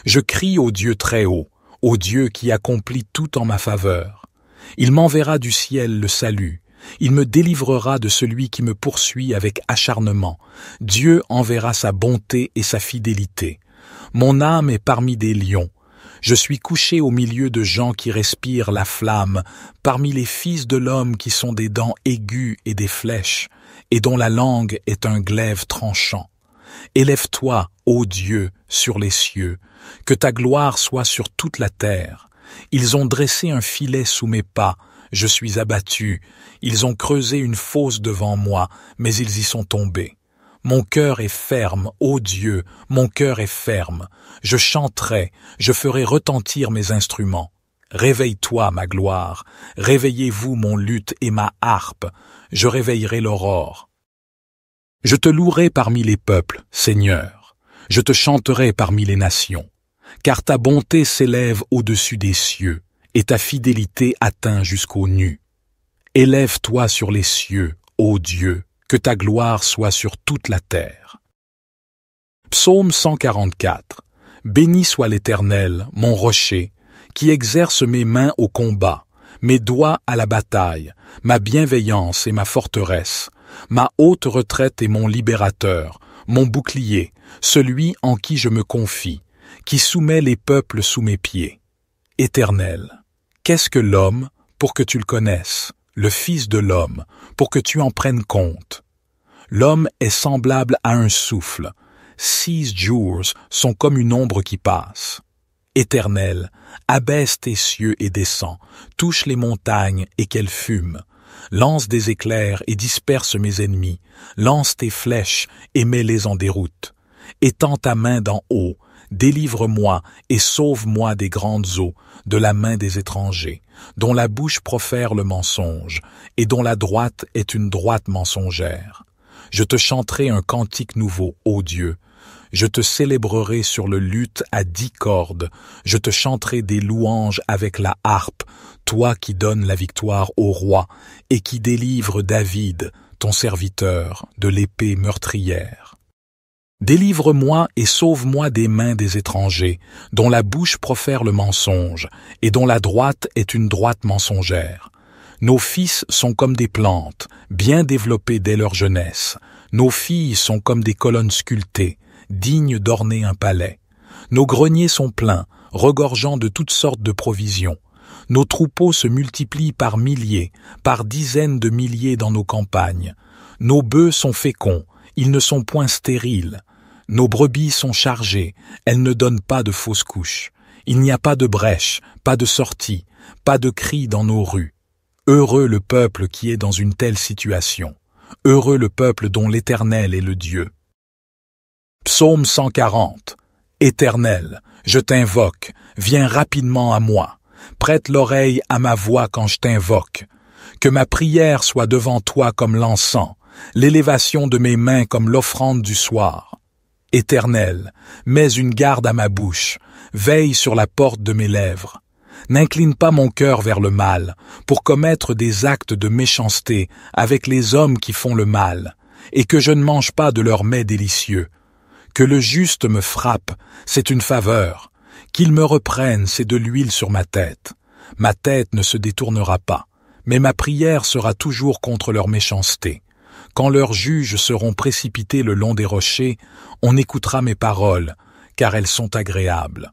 Je crie au Dieu très haut, au Dieu qui accomplit tout en ma faveur. Il m'enverra du ciel le salut, il me délivrera de celui qui me poursuit avec acharnement. Dieu enverra sa bonté et sa fidélité. Mon âme est parmi des lions. Je suis couché au milieu de gens qui respirent la flamme, parmi les fils de l'homme qui sont des dents aiguës et des flèches, et dont la langue est un glaive tranchant. Élève-toi, ô Dieu, sur les cieux, que ta gloire soit sur toute la terre. Ils ont dressé un filet sous mes pas, je suis abattu. Ils ont creusé une fosse devant moi, mais ils y sont tombés. Mon cœur est ferme, ô Dieu, mon cœur est ferme. Je chanterai, je ferai retentir mes instruments. Réveille-toi, ma gloire, réveillez-vous mon luth et ma harpe, je réveillerai l'aurore. Je te louerai parmi les peuples, Seigneur, je te chanterai parmi les nations, car ta bonté s'élève au-dessus des cieux, et ta fidélité atteint jusqu'aux nues. Élève-toi sur les cieux, ô Dieu, que ta gloire soit sur toute la terre. Psaume 144. Béni soit l'Éternel, mon rocher, qui exerce mes mains au combat, mes doigts à la bataille, ma bienveillance et ma forteresse, ma haute retraite et mon libérateur, mon bouclier, celui en qui je me confie, qui soumet les peuples sous mes pieds. Éternel, qu'est-ce que l'homme pour que tu le connaisses, le Fils de l'homme, pour que tu en prennes compte? L'homme est semblable à un souffle. 6 jours sont comme une ombre qui passe. Éternel, abaisse tes cieux et descends, touche les montagnes et qu'elles fument. Lance des éclairs et disperse mes ennemis. Lance tes flèches et mets-les en déroute. Étends ta main d'en haut, délivre-moi et sauve-moi des grandes eaux, de la main des étrangers, dont la bouche profère le mensonge, et dont la droite est une droite mensongère. Je te chanterai un cantique nouveau, ô Dieu, Je te célébrerai sur le luth à 10 cordes, je te chanterai des louanges avec la harpe, toi qui donnes la victoire au roi et qui délivres David, ton serviteur, de l'épée meurtrière. Délivre-moi et sauve-moi des mains des étrangers, dont la bouche profère le mensonge, et dont la droite est une droite mensongère. Nos fils sont comme des plantes, bien développées dès leur jeunesse. Nos filles sont comme des colonnes sculptées, dignes d'orner un palais. Nos greniers sont pleins, regorgeant de toutes sortes de provisions. Nos troupeaux se multiplient par milliers, par dizaines de milliers dans nos campagnes. Nos bœufs sont féconds, ils ne sont point stériles. Nos brebis sont chargées, elles ne donnent pas de fausses couches. Il n'y a pas de brèche, pas de sortie, pas de cri dans nos rues. Heureux le peuple qui est dans une telle situation. Heureux le peuple dont l'Éternel est le Dieu. Psaume 140. Éternel, je t'invoque, viens rapidement à moi. Prête l'oreille à ma voix quand je t'invoque. Que ma prière soit devant toi comme l'encens, l'élévation de mes mains comme l'offrande du soir. Éternel, mets une garde à ma bouche, veille sur la porte de mes lèvres. N'incline pas mon cœur vers le mal, pour commettre des actes de méchanceté avec les hommes qui font le mal, et que je ne mange pas de leurs mets délicieux. Que le juste me frappe, c'est une faveur. Qu'il me reprenne, c'est de l'huile sur ma tête. Ma tête ne se détournera pas, mais ma prière sera toujours contre leur méchanceté. Quand leurs juges seront précipités le long des rochers, on écoutera mes paroles, car elles sont agréables.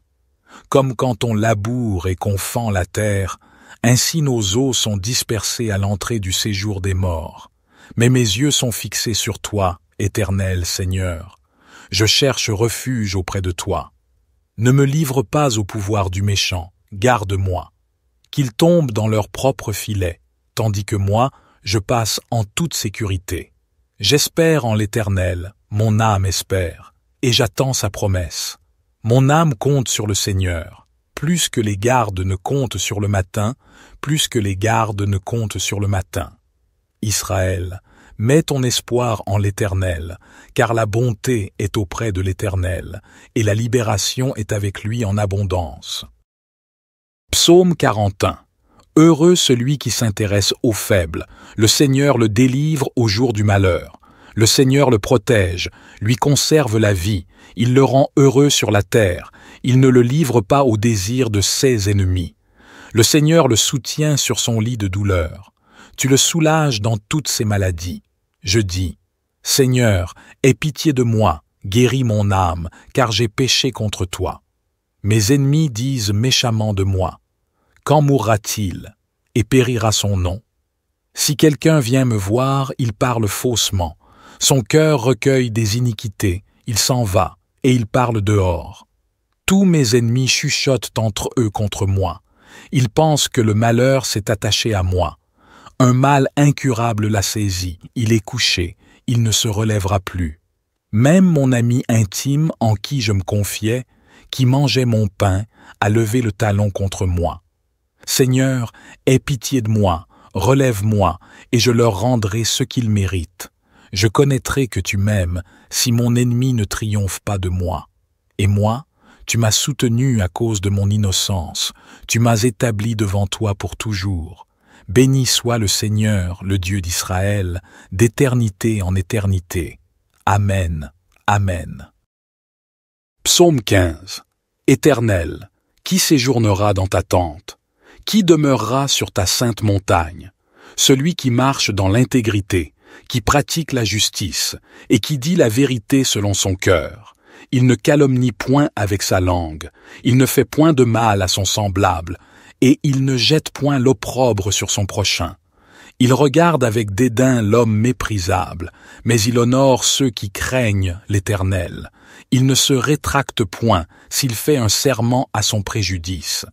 Comme quand on laboure et qu'on fend la terre, ainsi nos os sont dispersés à l'entrée du séjour des morts. Mais mes yeux sont fixés sur toi, Éternel Seigneur. Je cherche refuge auprès de toi. Ne me livre pas au pouvoir du méchant, garde-moi. Qu'ils tombent dans leur propre filet, tandis que moi, je passe en toute sécurité. J'espère en l'Éternel, mon âme espère, et j'attends sa promesse. Mon âme compte sur le Seigneur, plus que les gardes ne comptent sur le matin, plus que les gardes ne comptent sur le matin. Israël, mets ton espoir en l'Éternel, car la bonté est auprès de l'Éternel, et la libération est avec lui en abondance. Psaume 41. Heureux celui qui s'intéresse aux faibles, le Seigneur le délivre au jour du malheur. Le Seigneur le protège, lui conserve la vie, il le rend heureux sur la terre, il ne le livre pas au désir de ses ennemis. Le Seigneur le soutient sur son lit de douleur. Tu le soulages dans toutes ses maladies. Je dis, Seigneur, aie pitié de moi, guéris mon âme, car j'ai péché contre toi. Mes ennemis disent méchamment de moi. Quand mourra-t-il, et périra son nom? Si quelqu'un vient me voir, il parle faussement. Son cœur recueille des iniquités, il s'en va, et il parle dehors. Tous mes ennemis chuchotent entre eux contre moi. Ils pensent que le malheur s'est attaché à moi. Un mal incurable l'a saisi, il est couché, il ne se relèvera plus. Même mon ami intime en qui je me confiais, qui mangeait mon pain, a levé le talon contre moi. Seigneur, aie pitié de moi, relève-moi, et je leur rendrai ce qu'ils méritent. Je connaîtrai que tu m'aimes, si mon ennemi ne triomphe pas de moi. Et moi, tu m'as soutenu à cause de mon innocence, tu m'as établi devant toi pour toujours. Béni soit le Seigneur, le Dieu d'Israël, d'éternité en éternité. Amen. Amen. Psaume 15. Éternel, qui séjournera dans ta tente? Qui demeurera sur ta sainte montagne? Celui qui marche dans l'intégrité, qui pratique la justice, et qui dit la vérité selon son cœur. Il ne calomnie point avec sa langue, il ne fait point de mal à son semblable, et il ne jette point l'opprobre sur son prochain. Il regarde avec dédain l'homme méprisable, mais il honore ceux qui craignent l'Éternel. Il ne se rétracte point s'il fait un serment à son préjudice.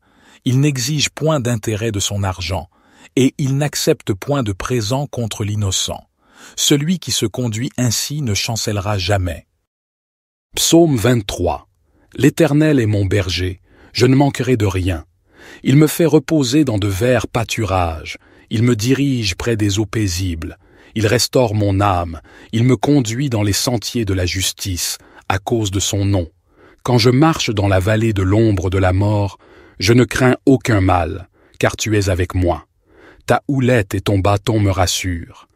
Il n'exige point d'intérêt de son argent, et il n'accepte point de présent contre l'innocent. Celui qui se conduit ainsi ne chancellera jamais. Psaume 23. L'Éternel est mon berger, je ne manquerai de rien. Il me fait reposer dans de verts pâturages, il me dirige près des eaux paisibles, il restaure mon âme, il me conduit dans les sentiers de la justice, à cause de son nom. Quand je marche dans la vallée de l'ombre de la mort, je ne crains aucun mal, car tu es avec moi. Ta houlette et ton bâton me rassurent.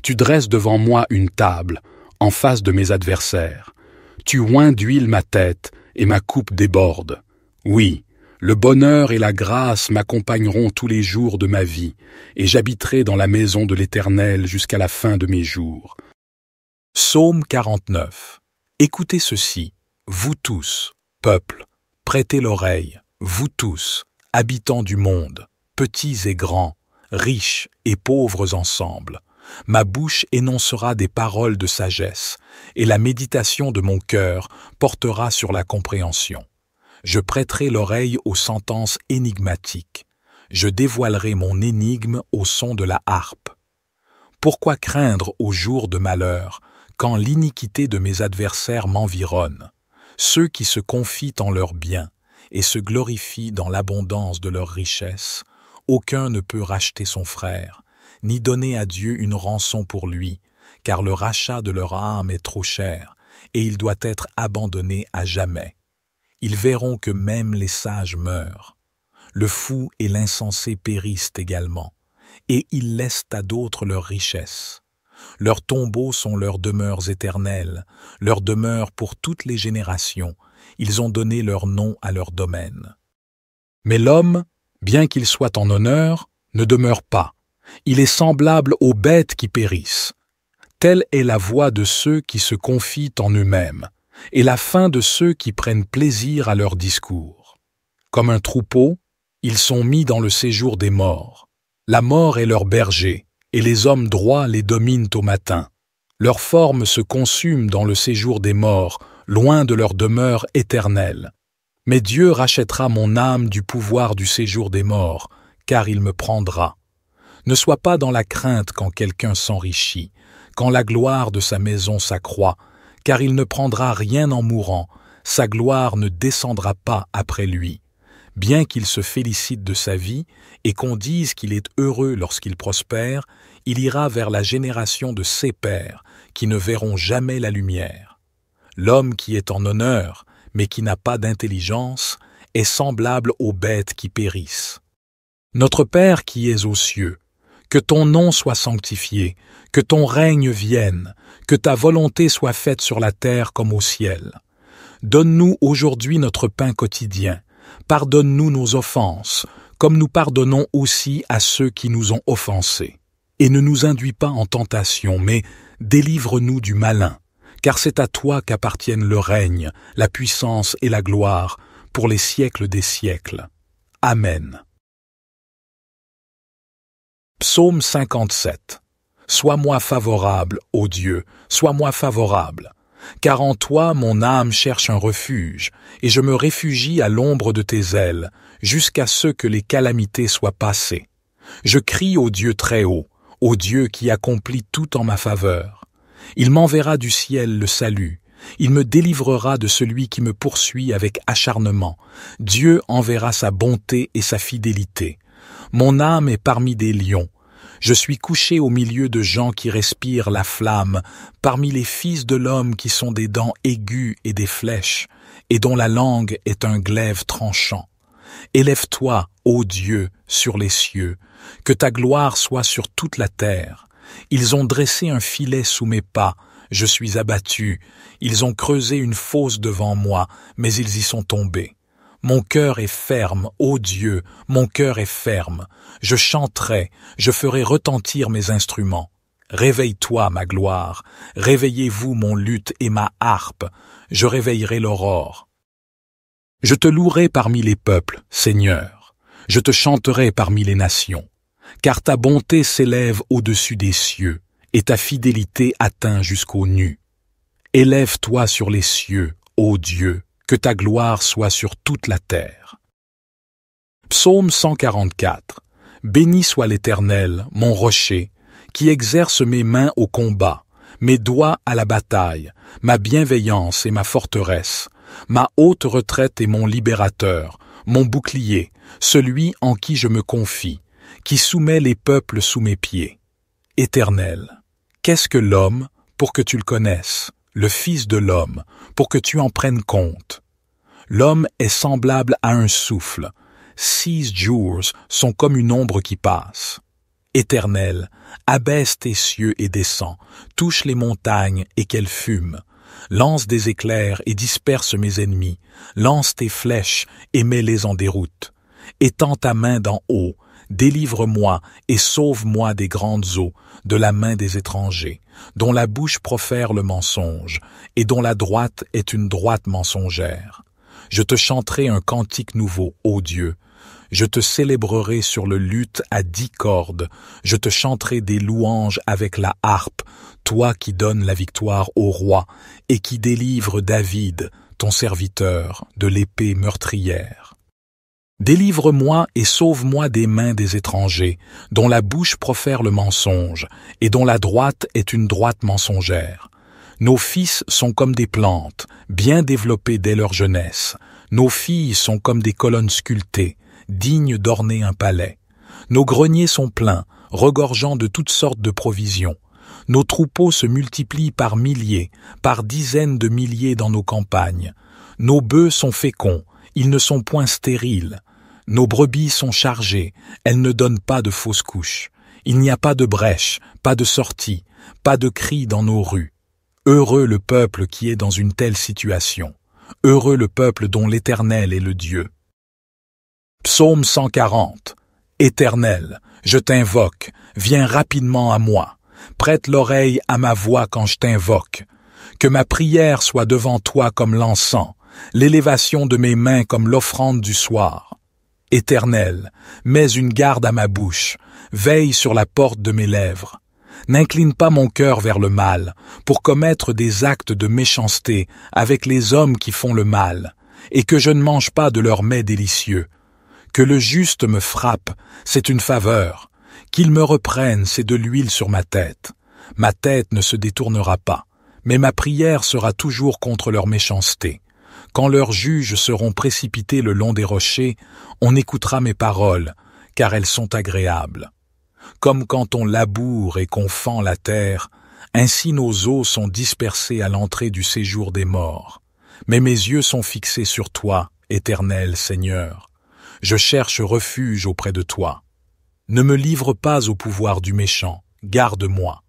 Tu dresses devant moi une table, en face de mes adversaires. Tu oins d'huile ma tête, et ma coupe déborde. Oui, le bonheur et la grâce m'accompagneront tous les jours de ma vie, et j'habiterai dans la maison de l'Éternel jusqu'à la fin de mes jours. Psaume 49. Écoutez ceci, vous tous, peuple, prêtez l'oreille, vous tous, habitants du monde, petits et grands, riches et pauvres ensemble. Ma bouche énoncera des paroles de sagesse, et la méditation de mon cœur portera sur la compréhension. Je prêterai l'oreille aux sentences énigmatiques. Je dévoilerai mon énigme au son de la harpe. Pourquoi craindre au jour de malheur, quand l'iniquité de mes adversaires m'environne, ceux qui se confient en leurs biens et se glorifient dans l'abondance de leurs richesses? Aucun ne peut racheter son frère, ni donner à Dieu une rançon pour lui, car le rachat de leur âme est trop cher, et il doit être abandonné à jamais. Ils verront que même les sages meurent. Le fou et l'insensé périssent également, et ils laissent à d'autres leurs richesses. Leurs tombeaux sont leurs demeures éternelles, leurs demeures pour toutes les générations. Ils ont donné leur nom à leur domaine. Mais l'homme, bien qu'il soit en honneur, ne demeure pas. Il est semblable aux bêtes qui périssent. Telle est la voie de ceux qui se confient en eux-mêmes, et la fin de ceux qui prennent plaisir à leur discours. Comme un troupeau, ils sont mis dans le séjour des morts. La mort est leur berger, et les hommes droits les dominent au matin. Leur forme se consume dans le séjour des morts, loin de leur demeure éternelle. Mais Dieu rachètera mon âme du pouvoir du séjour des morts, car il me prendra. Ne sois pas dans la crainte quand quelqu'un s'enrichit, quand la gloire de sa maison s'accroît, car il ne prendra rien en mourant, sa gloire ne descendra pas après lui. Bien qu'il se félicite de sa vie et qu'on dise qu'il est heureux lorsqu'il prospère, il ira vers la génération de ses pères, qui ne verront jamais la lumière. L'homme qui est en honneur, mais qui n'a pas d'intelligence, est semblable aux bêtes qui périssent. Notre Père qui es aux cieux, que ton nom soit sanctifié, que ton règne vienne, que ta volonté soit faite sur la terre comme au ciel. Donne-nous aujourd'hui notre pain quotidien. Pardonne-nous nos offenses, comme nous pardonnons aussi à ceux qui nous ont offensés. Et ne nous induis pas en tentation, mais délivre-nous du malin, car c'est à toi qu'appartiennent le règne, la puissance et la gloire, pour les siècles des siècles. Amen. Psaume 57. Sois-moi favorable, ô Dieu, sois-moi favorable, car en toi mon âme cherche un refuge, et je me réfugie à l'ombre de tes ailes, jusqu'à ce que les calamités soient passées. Je crie au Dieu très haut, au Dieu qui accomplit tout en ma faveur. Il m'enverra du ciel le salut, il me délivrera de celui qui me poursuit avec acharnement. Dieu enverra sa bonté et sa fidélité. Mon âme est parmi des lions. Je suis couché au milieu de gens qui respirent la flamme, parmi les fils de l'homme qui sont des dents aiguës et des flèches, et dont la langue est un glaive tranchant. Élève-toi, ô Dieu, sur les cieux, que ta gloire soit sur toute la terre. Ils ont dressé un filet sous mes pas, je suis abattu. Ils ont creusé une fosse devant moi, mais ils y sont tombés. Mon cœur est ferme, ô Dieu, mon cœur est ferme. Je chanterai, je ferai retentir mes instruments. Réveille-toi, ma gloire, réveillez-vous mon luth et ma harpe, je réveillerai l'aurore. Je te louerai parmi les peuples, Seigneur, je te chanterai parmi les nations, car ta bonté s'élève au-dessus des cieux, et ta fidélité atteint jusqu'aux nues. Élève-toi sur les cieux, ô Dieu, que ta gloire soit sur toute la terre. Psaume 144. Béni soit l'Éternel, mon rocher, qui exerce mes mains au combat, mes doigts à la bataille, ma bienveillance et ma forteresse, ma haute retraite et mon libérateur, mon bouclier, celui en qui je me confie, qui soumet les peuples sous mes pieds. Éternel, qu'est-ce que l'homme pour que tu le connaisses, le Fils de l'homme, pour que tu en prennes compte. L'homme est semblable à un souffle. 6 jours sont comme une ombre qui passe. Éternel, abaisse tes cieux et descends, touche les montagnes et qu'elles fument. Lance des éclairs et disperse mes ennemis, lance tes flèches et mets-les en déroute. Étends ta main d'en haut, délivre-moi et sauve-moi des grandes eaux, de la main des étrangers, dont la bouche profère le mensonge, et dont la droite est une droite mensongère. Je te chanterai un cantique nouveau, ô Dieu. Je te célébrerai sur le luth à 10 cordes, je te chanterai des louanges avec la harpe, toi qui donnes la victoire au roi et qui délivre David, ton serviteur, de l'épée meurtrière. Délivre-moi et sauve-moi des mains des étrangers, dont la bouche profère le mensonge, et dont la droite est une droite mensongère. Nos fils sont comme des plantes, bien développées dès leur jeunesse. Nos filles sont comme des colonnes sculptées, dignes d'orner un palais. Nos greniers sont pleins, regorgeant de toutes sortes de provisions. Nos troupeaux se multiplient par milliers, par dizaines de milliers dans nos campagnes. Nos bœufs sont féconds, ils ne sont point stériles. Nos brebis sont chargées, elles ne donnent pas de fausses couches. Il n'y a pas de brèche, pas de sortie, pas de cri dans nos rues. Heureux le peuple qui est dans une telle situation. Heureux le peuple dont l'Éternel est le Dieu. Psaume 140. Éternel, je t'invoque, viens rapidement à moi. Prête l'oreille à ma voix quand je t'invoque. Que ma prière soit devant toi comme l'encens, l'élévation de mes mains comme l'offrande du soir. Éternel, mets une garde à ma bouche, veille sur la porte de mes lèvres. N'incline pas mon cœur vers le mal, pour commettre des actes de méchanceté avec les hommes qui font le mal, et que je ne mange pas de leurs mets délicieux. Que le juste me frappe, c'est une faveur. Qu'il me reprenne, c'est de l'huile sur ma tête. Ma tête ne se détournera pas, mais ma prière sera toujours contre leur méchanceté. Quand leurs juges seront précipités le long des rochers, on écoutera mes paroles, car elles sont agréables. Comme quand on laboure et qu'on fend la terre, ainsi nos os sont dispersés à l'entrée du séjour des morts. Mais mes yeux sont fixés sur toi, Éternel Seigneur. Je cherche refuge auprès de toi. Ne me livre pas au pouvoir du méchant, garde-moi.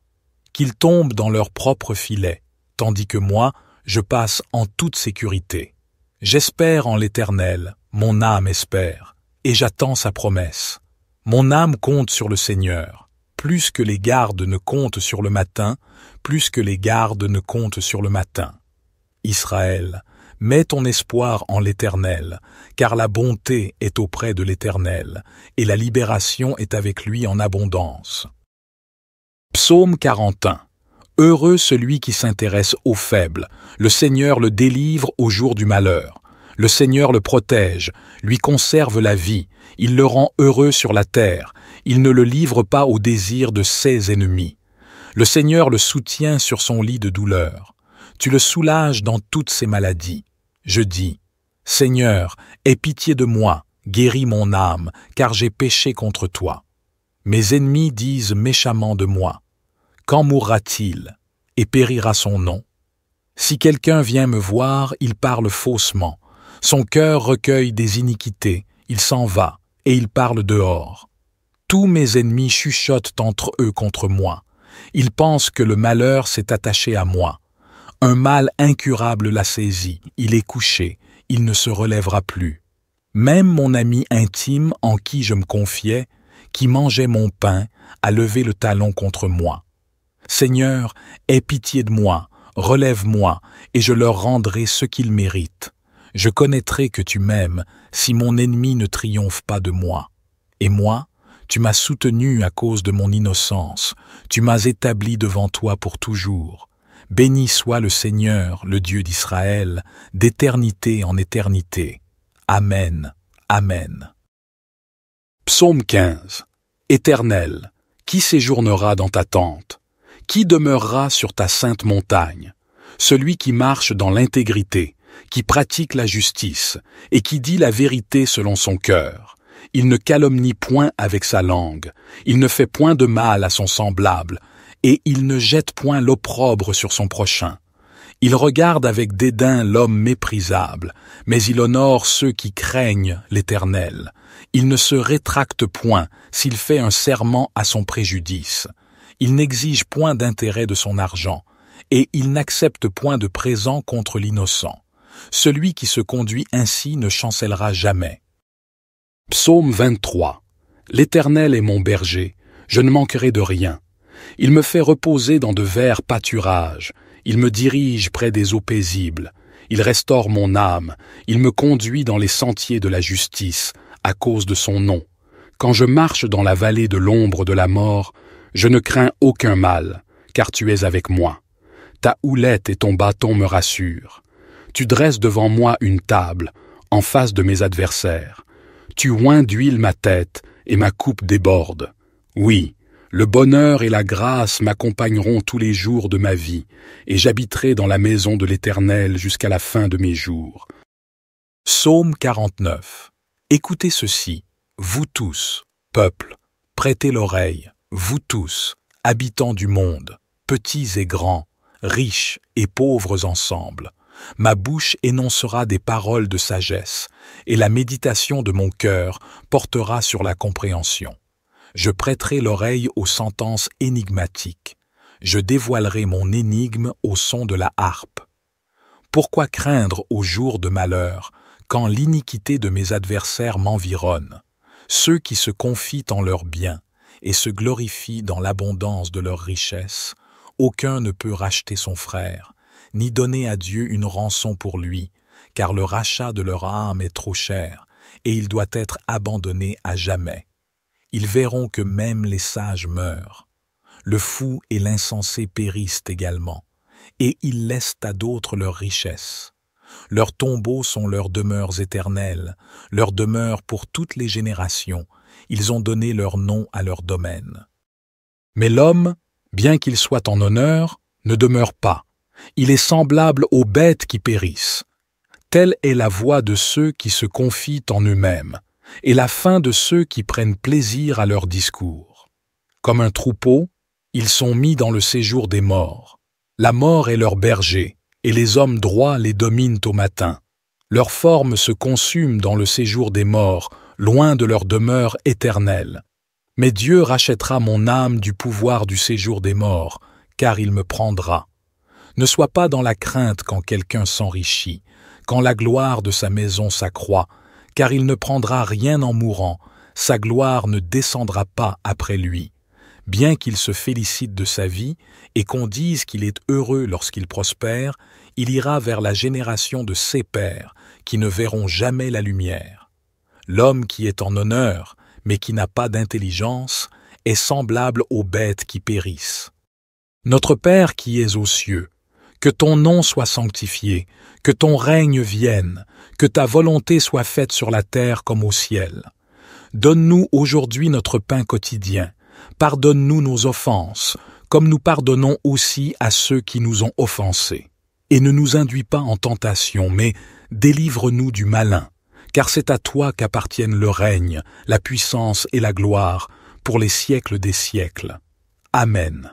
Qu'ils tombent dans leur propre filet, tandis que moi, je passe en toute sécurité. J'espère en l'Éternel, mon âme espère, et j'attends sa promesse. Mon âme compte sur le Seigneur, plus que les gardes ne comptent sur le matin, plus que les gardes ne comptent sur le matin. Israël, mets ton espoir en l'Éternel, car la bonté est auprès de l'Éternel, et la libération est avec lui en abondance. Psaume 41. Heureux celui qui s'intéresse aux faibles, le Seigneur le délivre au jour du malheur. Le Seigneur le protège, lui conserve la vie, il le rend heureux sur la terre, il ne le livre pas au désir de ses ennemis. Le Seigneur le soutient sur son lit de douleur. Tu le soulages dans toutes ses maladies. Je dis, Seigneur, aie pitié de moi, guéris mon âme, car j'ai péché contre toi. Mes ennemis disent méchamment de moi. Quand mourra-t-il, et périra son nom? Si quelqu'un vient me voir, il parle faussement. Son cœur recueille des iniquités, il s'en va, et il parle dehors. Tous mes ennemis chuchotent entre eux contre moi. Ils pensent que le malheur s'est attaché à moi. Un mal incurable l'a saisi, il est couché, il ne se relèvera plus. Même mon ami intime en qui je me confiais, qui mangeait mon pain, a levé le talon contre moi. Seigneur, aie pitié de moi, relève-moi, et je leur rendrai ce qu'ils méritent. Je connaîtrai que tu m'aimes, si mon ennemi ne triomphe pas de moi. Et moi, tu m'as soutenu à cause de mon innocence, tu m'as établi devant toi pour toujours. Béni soit le Seigneur, le Dieu d'Israël, d'éternité en éternité. Amen. Amen. Psaume 15. Éternel, qui séjournera dans ta tente? Qui demeurera sur ta sainte montagne? Celui qui marche dans l'intégrité, qui pratique la justice, et qui dit la vérité selon son cœur. Il ne calomnie point avec sa langue, il ne fait point de mal à son semblable, et il ne jette point l'opprobre sur son prochain. Il regarde avec dédain l'homme méprisable, mais il honore ceux qui craignent l'Éternel. Il ne se rétracte point s'il fait un serment à son préjudice. Il n'exige point d'intérêt de son argent, et il n'accepte point de présent contre l'innocent. Celui qui se conduit ainsi ne chancellera jamais. Psaume 23. L'Éternel est mon berger, je ne manquerai de rien. Il me fait reposer dans de verts pâturages, il me dirige près des eaux paisibles, il restaure mon âme, il me conduit dans les sentiers de la justice, à cause de son nom. Quand je marche dans la vallée de l'ombre de la mort, je ne crains aucun mal, car tu es avec moi. Ta houlette et ton bâton me rassurent. Tu dresses devant moi une table, en face de mes adversaires. Tu oins d'huile ma tête, et ma coupe déborde. Oui, le bonheur et la grâce m'accompagneront tous les jours de ma vie, et j'habiterai dans la maison de l'Éternel jusqu'à la fin de mes jours. Psaume 49. Écoutez ceci, vous tous, peuple, prêtez l'oreille, vous tous, habitants du monde, petits et grands, riches et pauvres ensemble. Ma bouche énoncera des paroles de sagesse, et la méditation de mon cœur portera sur la compréhension. Je prêterai l'oreille aux sentences énigmatiques. Je dévoilerai mon énigme au son de la harpe. Pourquoi craindre au jour de malheur, quand l'iniquité de mes adversaires m'environne, ceux qui se confient en leurs biens et se glorifient dans l'abondance de leurs richesses? Aucun ne peut racheter son frère, ni donner à Dieu une rançon pour lui, car le rachat de leur âme est trop cher, et il doit être abandonné à jamais. Ils verront que même les sages meurent. Le fou et l'insensé périssent également, et ils laissent à d'autres leurs richesses. Leurs tombeaux sont leurs demeures éternelles, leurs demeures pour toutes les générations. Ils ont donné leur nom à leur domaine. Mais l'homme, bien qu'il soit en honneur, ne demeure pas. Il est semblable aux bêtes qui périssent. Telle est la voie de ceux qui se confient en eux-mêmes, et la fin de ceux qui prennent plaisir à leur discours. Comme un troupeau, ils sont mis dans le séjour des morts. La mort est leur berger, et les hommes droits les dominent au matin. Leur forme se consume dans le séjour des morts, loin de leur demeure éternelle. Mais Dieu rachètera mon âme du pouvoir du séjour des morts, car il me prendra. Ne sois pas dans la crainte quand quelqu'un s'enrichit, quand la gloire de sa maison s'accroît, car il ne prendra rien en mourant, sa gloire ne descendra pas après lui. Bien qu'il se félicite de sa vie et qu'on dise qu'il est heureux lorsqu'il prospère, il ira vers la génération de ses pères, qui ne verront jamais la lumière. L'homme qui est en honneur, mais qui n'a pas d'intelligence, est semblable aux bêtes qui périssent. Notre Père qui es aux cieux, que ton nom soit sanctifié, que ton règne vienne, que ta volonté soit faite sur la terre comme au ciel. Donne-nous aujourd'hui notre pain quotidien. Pardonne-nous nos offenses, comme nous pardonnons aussi à ceux qui nous ont offensés. Et ne nous induis pas en tentation, mais délivre-nous du malin, car c'est à toi qu'appartiennent le règne, la puissance et la gloire, pour les siècles des siècles. Amen.